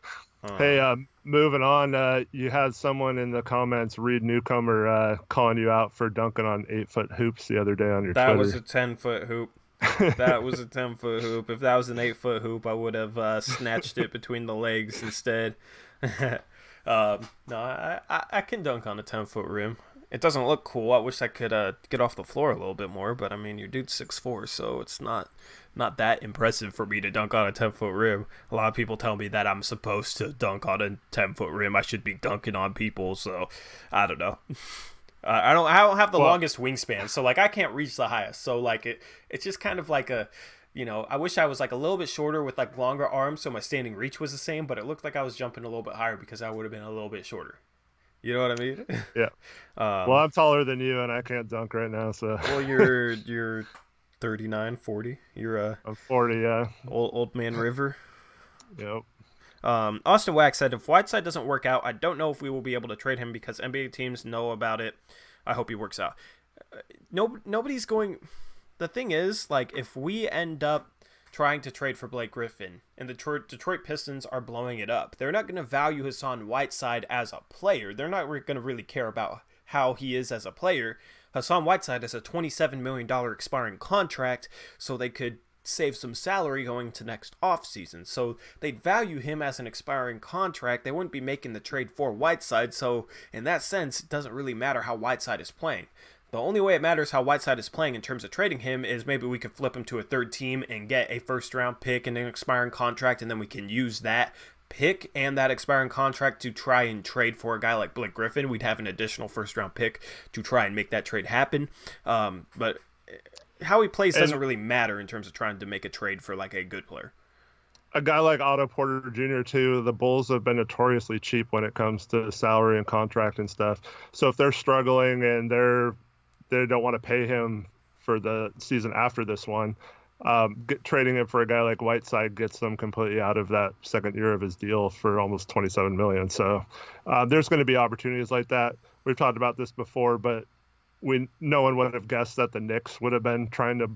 Hey, moving on. You had someone in the comments, Reed Newcomer, calling you out for dunking on 8-foot hoops the other day on your That Twitter. was a 10-foot hoop. That was a 10-foot hoop. If that was an 8-foot hoop, I would have snatched it between the legs instead. No, I can dunk on a 10-foot rim. It doesn't look cool. I wish I could get off the floor a little bit more, but I mean, your dude's 6'4", so it's not that impressive for me to dunk on a 10-foot rim. A lot of people tell me that I'm supposed to dunk on a 10-foot rim. I should be dunking on people, so I don't know. I don't have the longest wingspan, so like I can't reach the highest. So like it's just kind of like a, I wish I was like a little bit shorter with like longer arms, so my standing reach was the same. But it looked like I was jumping a little bit higher because I would have been a little bit shorter. You know what I mean? Yeah. Well, I'm taller than you, and I can't dunk right now. So. Well, you're 39, 40. You're I'm 40. Yeah. Old man River. Yep. Austin Wax said, if Whiteside doesn't work out, I don't know if we will be able to trade him because NBA teams know about it. I hope he works out. Nobody's going. The thing is, like, if we end up trying to trade for Blake Griffin and the Detroit Pistons are blowing it up, they're not going to value Hassan Whiteside as a player. They're not going to really care about how he is as a player. Hassan Whiteside has a $27 million expiring contract, so they could save some salary going to next offseason. So they'd value him as an expiring contract. They wouldn't be making the trade for Whiteside, so in that sense, it doesn't really matter how Whiteside is playing. The only way it matters how Whiteside is playing in terms of trading him is maybe we could flip him to a third team and get a first-round pick and an expiring contract, and then we can use that pick and that expiring contract to try and trade for a guy like Blake Griffin. We'd have an additional first-round pick to try and make that trade happen. But how he plays doesn't really matter in terms of trying to make a trade for like a good player. A guy like Otto Porter Jr. too, the Bulls have been notoriously cheap when it comes to salary and contract and stuff. So if they're struggling and they don't want to pay him for the season after this one, trading him for a guy like Whiteside gets them completely out of that second year of his deal for almost $27 million. So there's going to be opportunities like that. We've talked about this before, but no one would have guessed that the Knicks would have been trying to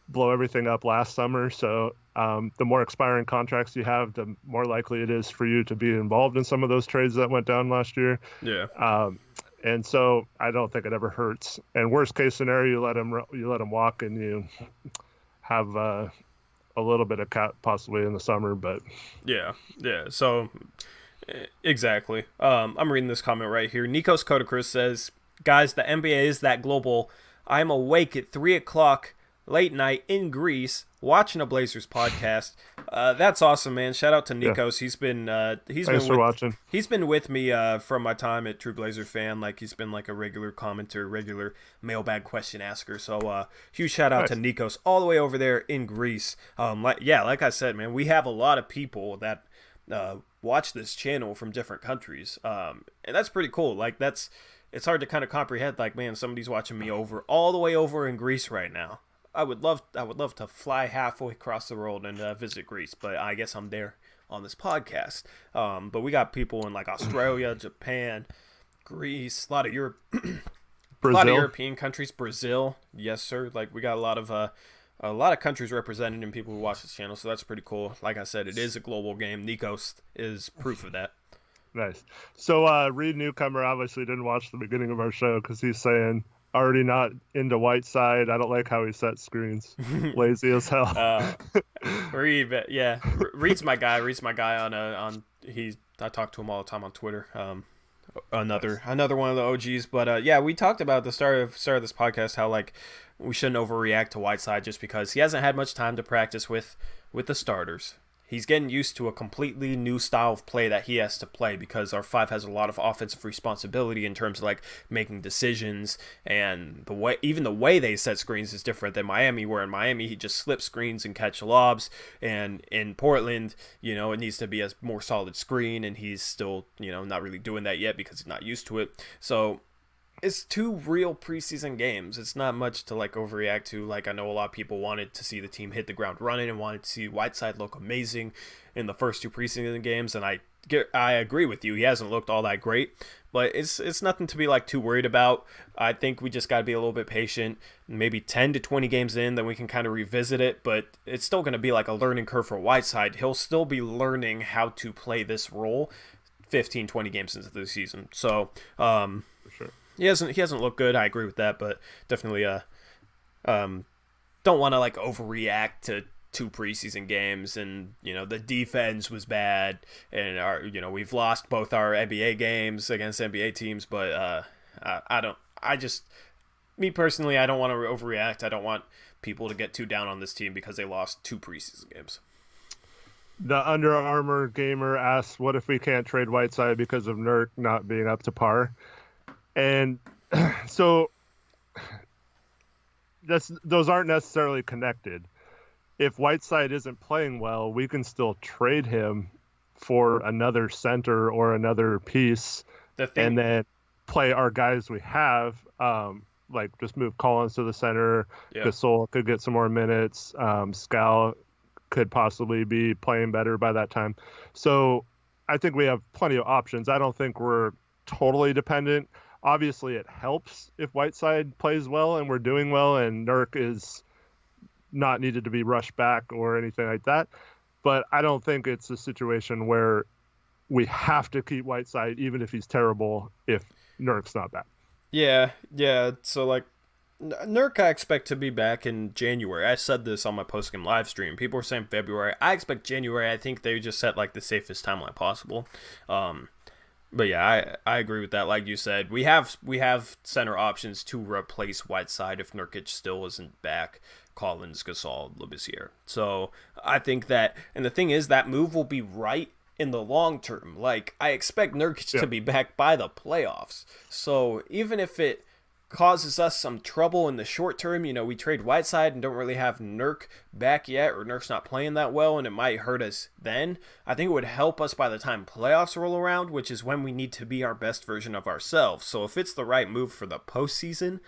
blow everything up last summer. So the more expiring contracts you have, the more likely it is for you to be involved in some of those trades that went down last year. Yeah. And so I don't think it ever hurts. And worst case scenario, you let him walk and you have a little bit of cap possibly in the summer. But yeah. So exactly. I'm reading this comment right here. Nikos Kodakris says, guys, the NBA is that global. I'm awake at 3:00 late night in Greece watching a Blazers podcast. That's awesome, man. Shout out to Nikos. Yeah. Thanks for watching. He's been with me from my time at True Blazer Fan. Like, he's been like a regular commenter, regular mailbag question asker. So huge shout out to Nikos all the way over there in Greece. Like I said, man, we have a lot of people that watch this channel from different countries, and that's pretty cool. Like, it's hard to kind of comprehend. Like, man, somebody's watching me all the way over in Greece right now. I would love to fly halfway across the world and visit Greece, but I guess I'm there on this podcast. But we got people in like Australia, Japan, Greece, a lot of European countries, Brazil, yes sir. Like, we got a lot of countries represented and people who watch this channel, so that's pretty cool. Like I said, it is a global game. Nikos is proof of that. Nice. So Reed Newcomer obviously didn't watch the beginning of our show because he's saying, already not into Whiteside. I don't like how he sets screens. Lazy as hell. Reed, yeah. Reed's my guy. I talk to him all the time on Twitter. Another one of the OGs. But yeah, we talked about at the start of this podcast how like we shouldn't overreact to Whiteside just because he hasn't had much time to practice with the starters. he's getting used to a completely new style of play that he has to play because our five has a lot of offensive responsibility in terms of like making decisions, and even the way they set screens is different than Miami, where in Miami he just slips screens and catch lobs, and in Portland, it needs to be a more solid screen, and he's still, not really doing that yet because he's not used to it. So it's 2 real preseason games. It's not much to like overreact to. Like, I know a lot of people wanted to see the team hit the ground running and wanted to see Whiteside look amazing in the first 2 preseason games, and I agree with you. He hasn't looked all that great, but it's nothing to be like too worried about. I think we just got to be a little bit patient. Maybe 10 to 20 games in, then we can kind of revisit it, but it's still going to be like a learning curve for Whiteside. He'll still be learning how to play this role 15, 20 games into the season. So, For sure. He hasn't looked good. I agree with that, but definitely don't want to like overreact to 2 preseason games, and the defense was bad, and we've lost both our NBA games against NBA teams, but me personally, I don't want to overreact. I don't want people to get too down on this team because they lost 2 preseason games. The Under Armour gamer asks, "What if we can't trade Whiteside because of Nurk not being up to par?" And so those aren't necessarily connected. If Whiteside isn't playing well, we can still trade him for another center or another piece, and then play our guys we have. Like just move Collins to the center. Yeah. Gasol could get some more minutes. Scal could possibly be playing better by that time. So I think we have plenty of options. I don't think we're totally dependent. Obviously, it helps if Whiteside plays well and we're doing well and Nurk is not needed to be rushed back or anything like that. But I don't think it's a situation where we have to keep Whiteside even if he's terrible if Nurk's not back. Yeah. So, like, Nurk I expect to be back in January. I said this on my post-game live stream. People were saying February. I expect January. I think they just set, like, the safest timeline possible. But yeah, I agree with that. Like you said, we have center options to replace Whiteside if Nurkic still isn't back. Collins, Gasol, Labissiere. So I think that, and the thing is, that move will be right in the long term. Like, I expect Nurkic to be back by the playoffs. So even if it causes us some trouble in the short term, we trade Whiteside and don't really have Nurk back yet, or Nurk's not playing that well, and it might hurt us then. I think it would help us by the time playoffs roll around, which is when we need to be our best version of ourselves. So if it's the right move for the postseason,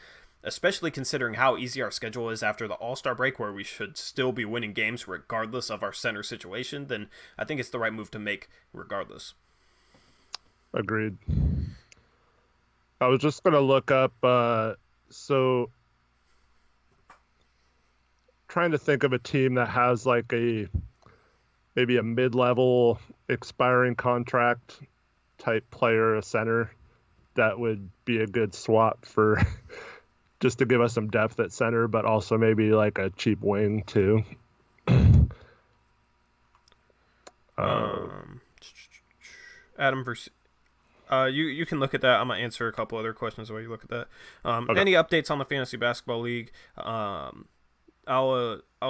especially considering how easy our schedule is after the All-Star break, where we should still be winning games regardless of our center situation, then I think it's the right move to make regardless. Agreed. I was just going to look up, trying to think of a team that has like maybe a mid-level expiring contract type player, a center, that would be a good swap for just to give us some depth at center, but also maybe like a cheap wing too. Adam versus... you can look at that. I'm gonna answer a couple other questions while you look at that. Okay. Any updates on the fantasy basketball league? I'll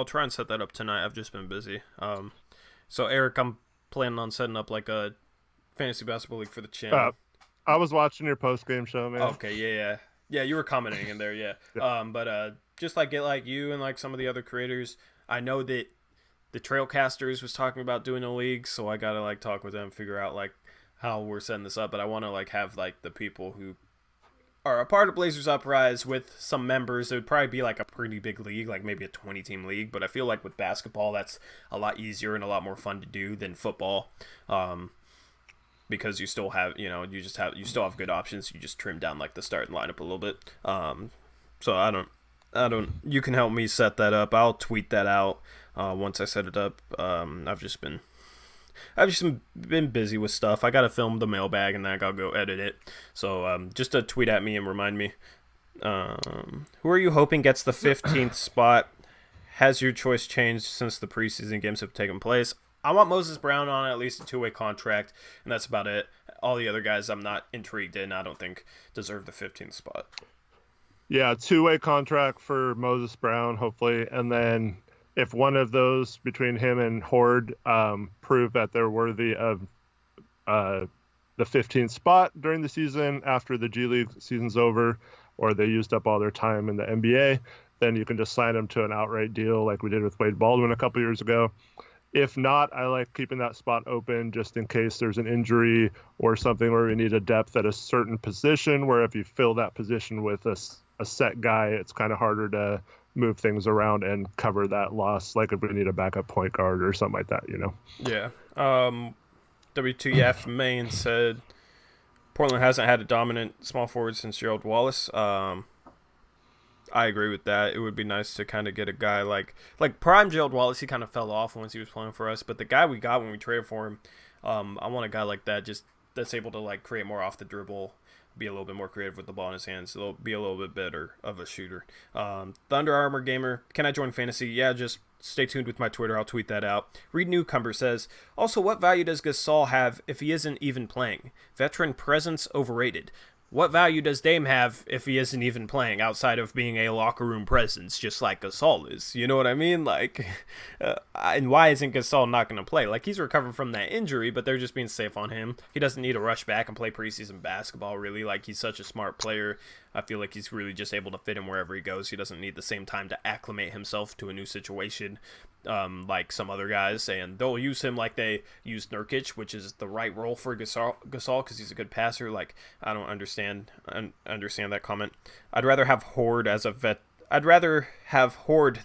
try and set that up tonight. I've just been busy. So Eric, I'm planning on setting up like a fantasy basketball league for the channel. I was watching your post game show, man. Okay, yeah. You were commenting in there, yeah. But just like get like you and like some of the other creators, I know that the Trailcasters was talking about doing a league, so I gotta like talk with them, figure out like how we're setting this up. But I want to like have like the people who are a part of Blazers Uprise with some members. It would probably be like a pretty big league, like maybe a 20-team league. But I feel like with basketball, that's a lot easier and a lot more fun to do than football, because you still have you still have good options. You just trim down like the starting lineup a little bit. So I don't. You can help me set that up. I'll tweet that out once I set it up. I've just been busy with stuff. I gotta film the mailbag and then I gotta go edit it. So just a tweet at me and remind me. Who are you hoping gets the 15th spot? Has your choice changed since the preseason games have taken place? I want Moses Brown on at least a 2-way contract, and that's about it. All the other guys I'm not intrigued in. I don't think deserve the 15th spot. Yeah, 2-way contract for Moses Brown, hopefully, and then if one of those between him and Horde prove that they're worthy of uh, the 15th spot during the season after the G League season's over, or they used up all their time in the NBA, then you can just sign them to an outright deal like we did with Wade Baldwin a couple years ago. If not, I like keeping that spot open just in case there's an injury or something where we need a depth at a certain position, where if you fill that position with a set guy, it's kind of harder to move things around and cover that loss, like if we need a backup point guard or something like that, you know? Yeah. WTF Maine said Portland hasn't had a dominant small forward since Gerald Wallace. I agree with that. It would be nice to kind of get a guy like prime Gerald Wallace. He kind of fell off once he was playing for us, but the guy we got when we traded for him, I want a guy like that, just that's able to like create more off the dribble, be a little bit more creative with the ball in his hands, be a little bit better of a shooter. Thunder Armor Gamer, can I join fantasy? Yeah, just stay tuned with my Twitter. I'll tweet that out. Reed Newcomber says, also, what value does Gasol have if he isn't even playing? Veteran presence overrated. What value does Dame have if he isn't even playing outside of being a locker room presence, just like Gasol is? You know what I mean? Like, and why isn't Gasol not going to play? Like, he's recovering from that injury, but they're just being safe on him. He doesn't need to rush back and play preseason basketball, really. Like, he's such a smart player. I feel like he's really just able to fit in wherever he goes. He doesn't need the same time to acclimate himself to a new situation like some other guys. And they'll use him like they used Nurkic, which is the right role for Gasol because he's a good passer. Like, I don't understand that comment. I'd rather have Horde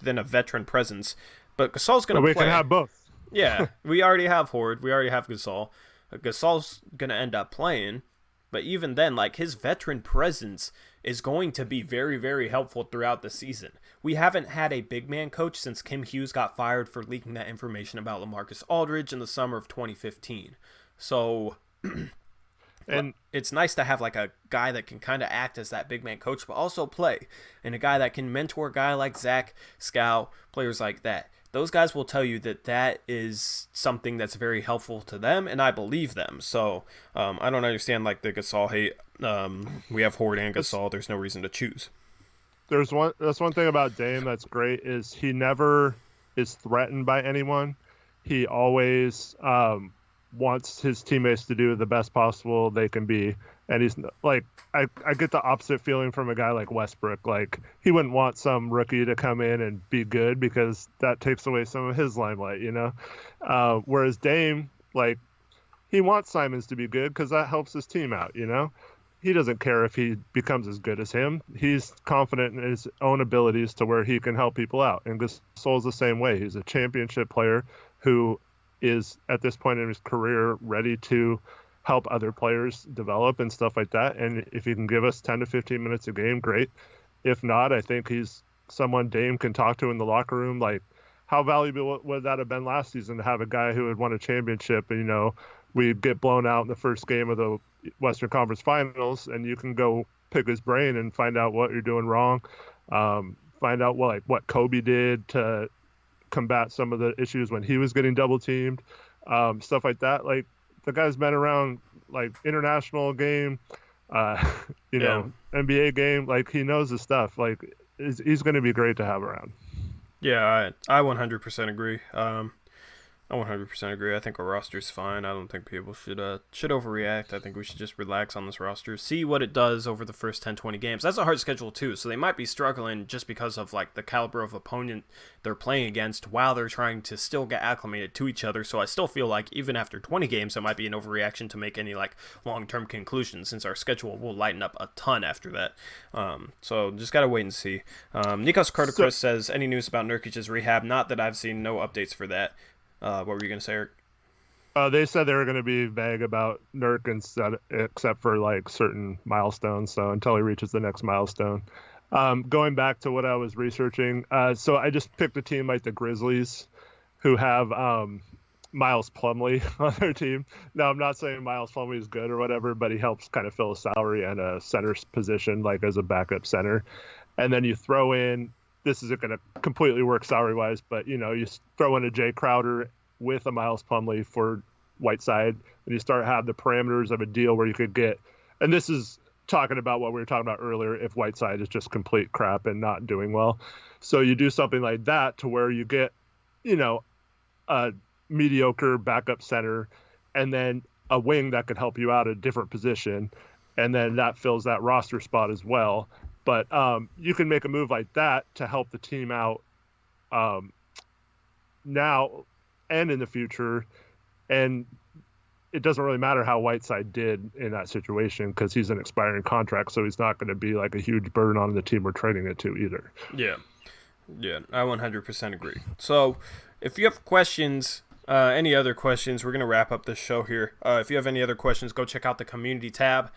than a veteran presence. But Gasol's going to play. We can have both. Yeah, we already have Horde. We already have Gasol. Gasol's going to end up playing. But even then, like, his veteran presence is going to be very, very helpful throughout the season. We haven't had a big man coach since Kim Hughes got fired for leaking that information about LaMarcus Aldridge in the summer of 2015. So, and it's nice to have, like, a guy that can kind of act as that big man coach, but also play. And a guy that can mentor a guy like Zach, Scow, players like that. Those guys will tell you that that is something that's very helpful to them, and I believe them. So I don't understand like the Gasol hate. We have Horde and Gasol. There's no reason to choose. That's one thing about Dame that's great is he never is threatened by anyone. He always wants his teammates to do the best possible they can be. And he's like, I get the opposite feeling from a guy like Westbrook. Like, he wouldn't want some rookie to come in and be good because that takes away some of his limelight, you know? Whereas Dame, like, he wants Simons to be good because that helps his team out, you know? He doesn't care if he becomes as good as him. He's confident in his own abilities to where he can help people out. And Gasol's the same way. He's a championship player who is, at this point in his career, ready to help other players develop and stuff like that. And if he can give us 10 to 15 minutes a game, great. If not, I think he's someone Dame can talk to in the locker room. Like, how valuable would that have been last season to have a guy who had won a championship and, you know, we get blown out in the first game of the Western Conference Finals, and you can go pick his brain and find out what you're doing wrong, find out what Kobe did to combat some of the issues when he was getting double teamed, stuff like that. Like, the guy's been around, like, international game, you know, NBA game. Like, he knows his stuff. Like, he's going to be great to have around. Yeah, I 100% agree. I 100% agree. I think our roster's fine. I don't think people should overreact. I think we should just relax on this roster, see what it does over the first 10, 20 games. That's a hard schedule too, so they might be struggling just because of like the caliber of opponent they're playing against while they're trying to still get acclimated to each other. So I still feel like even after 20 games, it might be an overreaction to make any like long-term conclusions since our schedule will lighten up a ton after that. So just gotta wait and see. Nikos Carter says, any news about Nurkic's rehab? Not that I've seen. No updates for that. What were you going to say, Eric? They said they were going to be vague about Nurk except for like certain milestones. So until he reaches the next milestone. Going back to what I was researching. So I just picked a team like the Grizzlies who have Miles Plumlee on their team. Now, I'm not saying Miles Plumlee is good or whatever, but he helps kind of fill a salary and a center position, like as a backup center. And then you throw in, this isn't going to completely work salary-wise, but, you know, you throw in a Jay Crowder with a Miles Plumlee for Whiteside, and you start have the parameters of a deal where you could get, and this is talking about what we were talking about earlier, if Whiteside is just complete crap and not doing well. So you do something like that to where you get you know, a mediocre backup center, and then a wing that could help you out at a different position, and then that fills that roster spot as well. But you can make a move like that to help the team out um, now and in the future, and it doesn't really matter how Whiteside did in that situation because he's an expiring contract, so he's not going to be like a huge burden on the team we're trading it to either. Yeah. Yeah, I 100% agree. So, if you have questions, any other questions, we're going to wrap up this show here. If you have any other questions, go check out the community tab.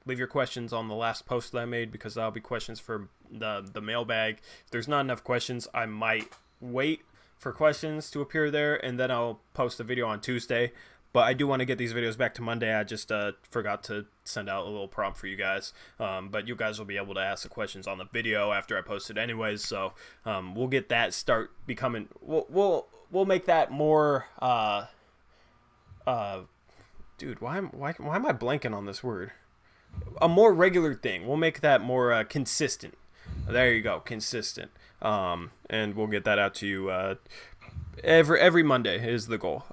Leave your questions on the last post that I made because that'll be questions for the mailbag. If there's not enough questions, I might wait for questions to appear there, and then I'll post a video on Tuesday. But I do want to get these videos back to Monday. I just forgot to send out a little prompt for you guys. But you guys will be able to ask the questions on the video after I post it anyways. So we'll get that start becoming. We'll make that more. Dude, why am I blanking on this word? A more regular thing. We'll make that more consistent. There you go, consistent. And we'll get that out to you every Monday is the goal.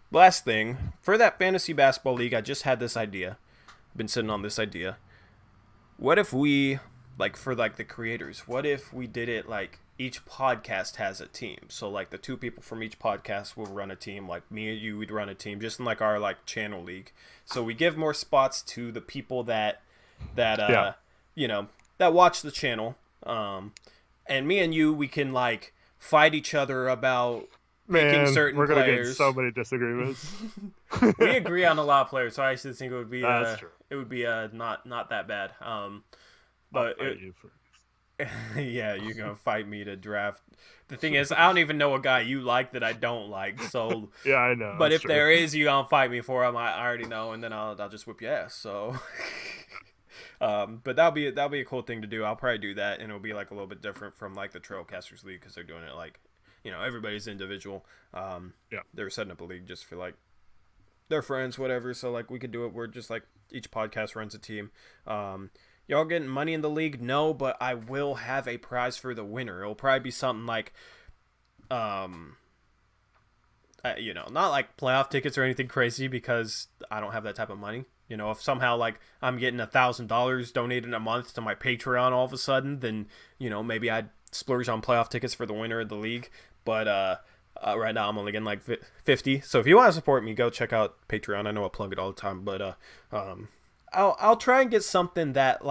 Last thing, for that fantasy basketball league, I just had this idea. I've been sitting on this idea. What if we, for the creators, what if we did it like each podcast has a team? So like the two people from each podcast will run a team. Like me and you would run a team, just in like our channel league. So we give more spots to the people that watch the channel. And me and you, we can fight each other about picking certain we're gonna players. get so many disagreements. We agree on a lot of players, so I actually think it would be That's true. it would be not that bad. But yeah, you're gonna fight me to draft. The thing is, I don't even know a guy you like that I don't like. So yeah, I know. But if true. there is, you gonna fight me for him. I already know, and then I'll just whip your ass. So. But that'll be a cool thing to do. I'll probably do that, and it'll be a little bit different from the Trailcasters League because they're doing it everybody's individual. They're setting up a league just for their friends, whatever. So we could do it. We're just each podcast runs a team. Y'all getting money in the league? No, but I will have a prize for the winner. It'll probably be something not playoff tickets or anything crazy because I don't have that type of money. If somehow I'm getting $1,000 donated a month to my Patreon all of a sudden, then maybe I'd splurge on playoff tickets for the winner of the league. But right now I'm only getting 50. So if you want to support me, go check out Patreon. I know I plug it all the time, but I'll try and get something that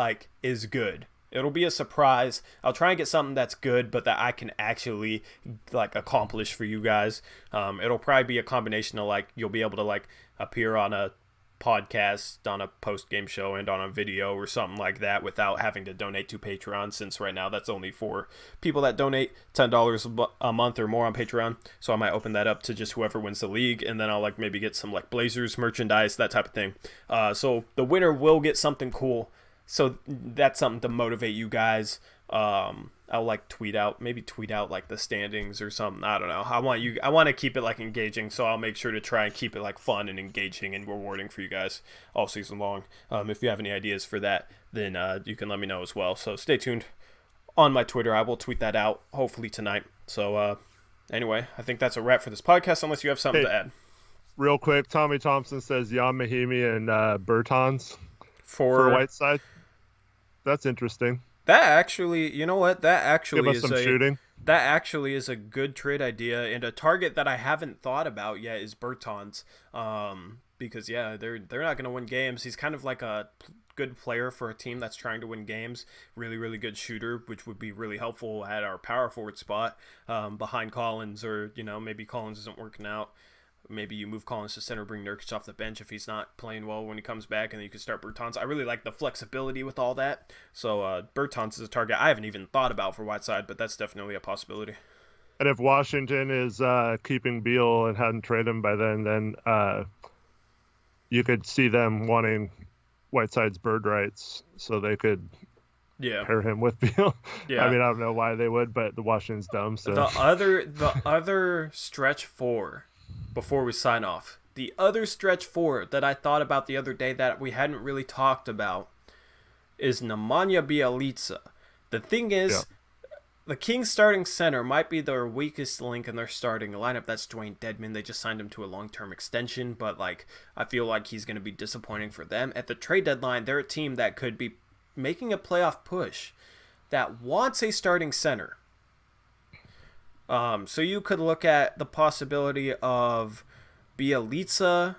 is good. It'll be a surprise. I'll try and get something that's good, but that I can actually accomplish for you guys. It'll probably be a combination of you'll be able to appear on a podcast, on a post-game show, and on a video or something like that without having to donate to Patreon, since right now that's only for people that donate $10 a month or more on Patreon. So I might open that up to just whoever wins the league, and then I'll maybe get some Blazers merchandise, that type of thing. So the winner will get something cool. So that's something to motivate you guys. I'll tweet out the standings or something. I don't know. I want to keep it engaging, so I'll make sure to try and keep it fun and engaging and rewarding for you guys all season long. If you have any ideas for that, then you can let me know as well. So stay tuned on my Twitter. I will tweet that out hopefully tonight. So anyway, I think that's a wrap for this podcast unless you have something to add. Real quick, Tommy Thompson says Jan Mahimi and Bertans for Whiteside. That's interesting. That actually, you know what? That actually is shooting. That actually is a good trade idea, and a target that I haven't thought about yet is Bertans. Because they're not going to win games. He's kind of a good player for a team that's trying to win games. Really, really good shooter, which would be really helpful at our power forward spot behind Collins, or maybe Collins isn't working out. Maybe you move Collins to center, bring Nurkic off the bench if he's not playing well when he comes back, and then you can start Bertans. I really like the flexibility with all that. So Bertans is a target I haven't even thought about for Whiteside, but that's definitely a possibility. And if Washington is keeping Beal and hadn't traded him by then you could see them wanting Whiteside's bird rights so they could pair him with Beal. Yeah. I mean, I don't know why they would, but the Washington's dumb. So the other stretch four. Before we sign off, the other stretch forward that I thought about the other day that we hadn't really talked about is Nemanja Bjelica. The thing is, the Kings starting center might be their weakest link in their starting lineup. That's Dwayne Dedmon. They just signed him to a long-term extension, but like I feel like he's going to be disappointing for them. At the trade deadline, they're a team that could be making a playoff push that wants a starting center. So you could look at the possibility of Bielitsa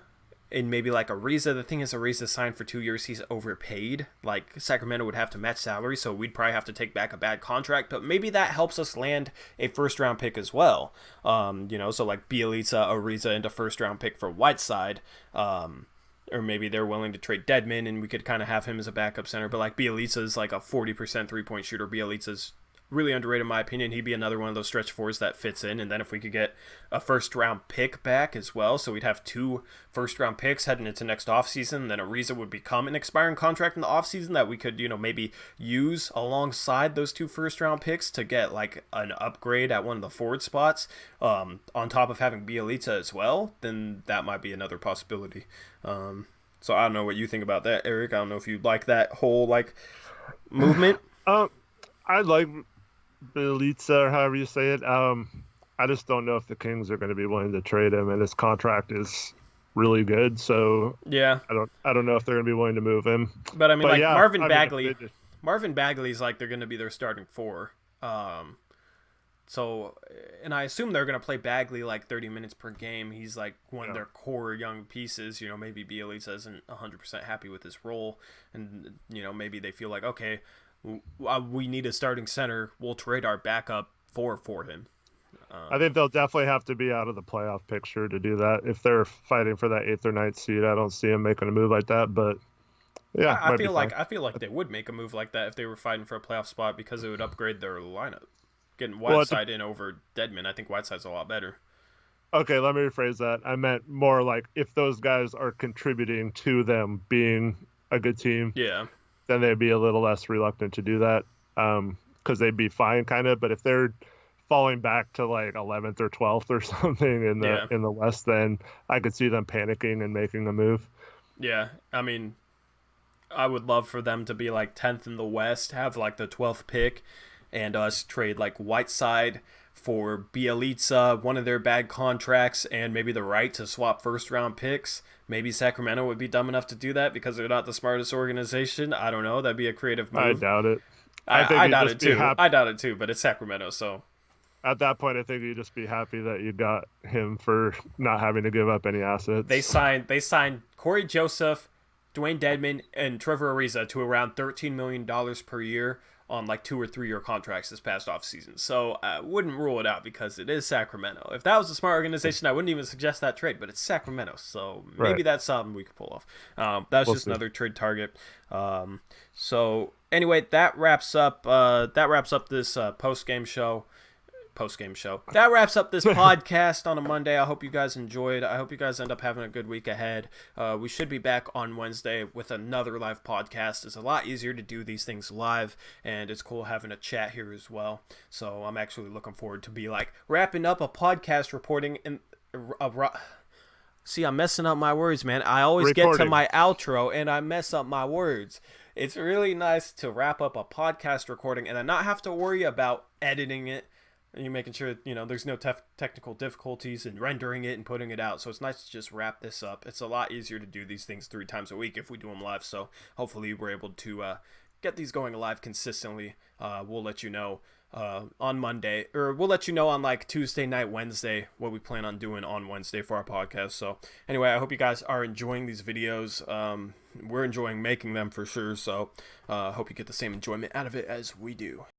and maybe like Ariza. The thing is, Ariza signed for 2 years. He's overpaid. Like Sacramento would have to match salary, so we'd probably have to take back a bad contract. But maybe that helps us land a first-round pick as well. So like Bielitsa, Ariza, and a first-round pick for Whiteside. Or maybe they're willing to trade Dedmon, and we could kind of have him as a backup center. But like Bielitsa's like a 40% three-point shooter. Bielitsa's really underrated in my opinion. He'd be another one of those stretch fours that fits in. And then if we could get a first-round pick back as well, so we'd have 2 first-round picks heading into next offseason, then Ariza would become an expiring contract in the offseason that we could, maybe use alongside those 2 first-round picks to get like an upgrade at one of the forward spots, on top of having Bielitsa as well, then that might be another possibility. So I don't know what you think about that, Eric. I don't know if you like that whole like movement. I like Bielitsa, or however you say it. I just don't know if the Kings are going to be willing to trade him, and his contract is really good. So yeah, I don't know if they're going to be willing to move him. But I mean, like yeah, Marvin Bagley, Marvin Bagley's like they're going to be their starting 4. So, and I assume they're going to play Bagley like 30 minutes per game. He's like one of their core young pieces. Maybe Bielitsa isn't 100% happy with his role, and maybe they feel like, okay, we need a starting center. We'll trade our backup for him. I think they'll definitely have to be out of the playoff picture to do that. If they're fighting for that 8th or 9th seed, I don't see them making a move like that. But yeah, I feel like they would make a move like that if they were fighting for a playoff spot, because it would upgrade their lineup. Getting Whiteside in over Dedmon, I think Whiteside's a lot better. Okay, let me rephrase that. I meant more like if those guys are contributing to them being a good team. Yeah. Then they'd be a little less reluctant to do that, because they'd be fine, kind of. But if they're falling back to like 11th or 12th or something in the West, then I could see them panicking and making a move. Yeah, I mean, I would love for them to be like 10th in the West, have like the 12th pick, and us trade like Whiteside for Bielitsa, one of their bad contracts, and maybe the right to swap first-round picks. Maybe Sacramento would be dumb enough to do that because they're not the smartest organization. I don't know. That'd be a creative move. I doubt it. I doubt it too. I doubt it too, but it's Sacramento, so. At that point, I think you'd just be happy that you got him for not having to give up any assets. They signed Corey Joseph, Dwayne Dedmon, and Trevor Ariza to around $13 million per year on like 2 or 3 year contracts this past offseason. So I wouldn't rule it out because it is Sacramento. If that was a smart organization, I wouldn't even suggest that trade, but it's Sacramento. So maybe that's something we could pull off. That's just another trade target. So anyway, that wraps up this post-game show. That wraps up this podcast on a Monday. I hope you guys enjoyed. I hope you guys end up having a good week ahead. We should be back on Wednesday with another live podcast. It's a lot easier to do these things live, and it's cool having a chat here as well. So I'm actually looking forward to be like wrapping up a podcast reporting and see, I'm messing up my words, man. I always get to my outro and I mess up my words. It's really nice to wrap up a podcast recording and then not have to worry about editing it. And you're making sure, there's no technical difficulties in rendering it and putting it out. So it's nice to just wrap this up. It's a lot easier to do these things 3 times a week if we do them live. So hopefully we're able to get these going live consistently. We'll let you know on Monday, or we'll let you know on like Tuesday night, Wednesday, what we plan on doing on Wednesday for our podcast. So anyway, I hope you guys are enjoying these videos. We're enjoying making them for sure. So hope you get the same enjoyment out of it as we do.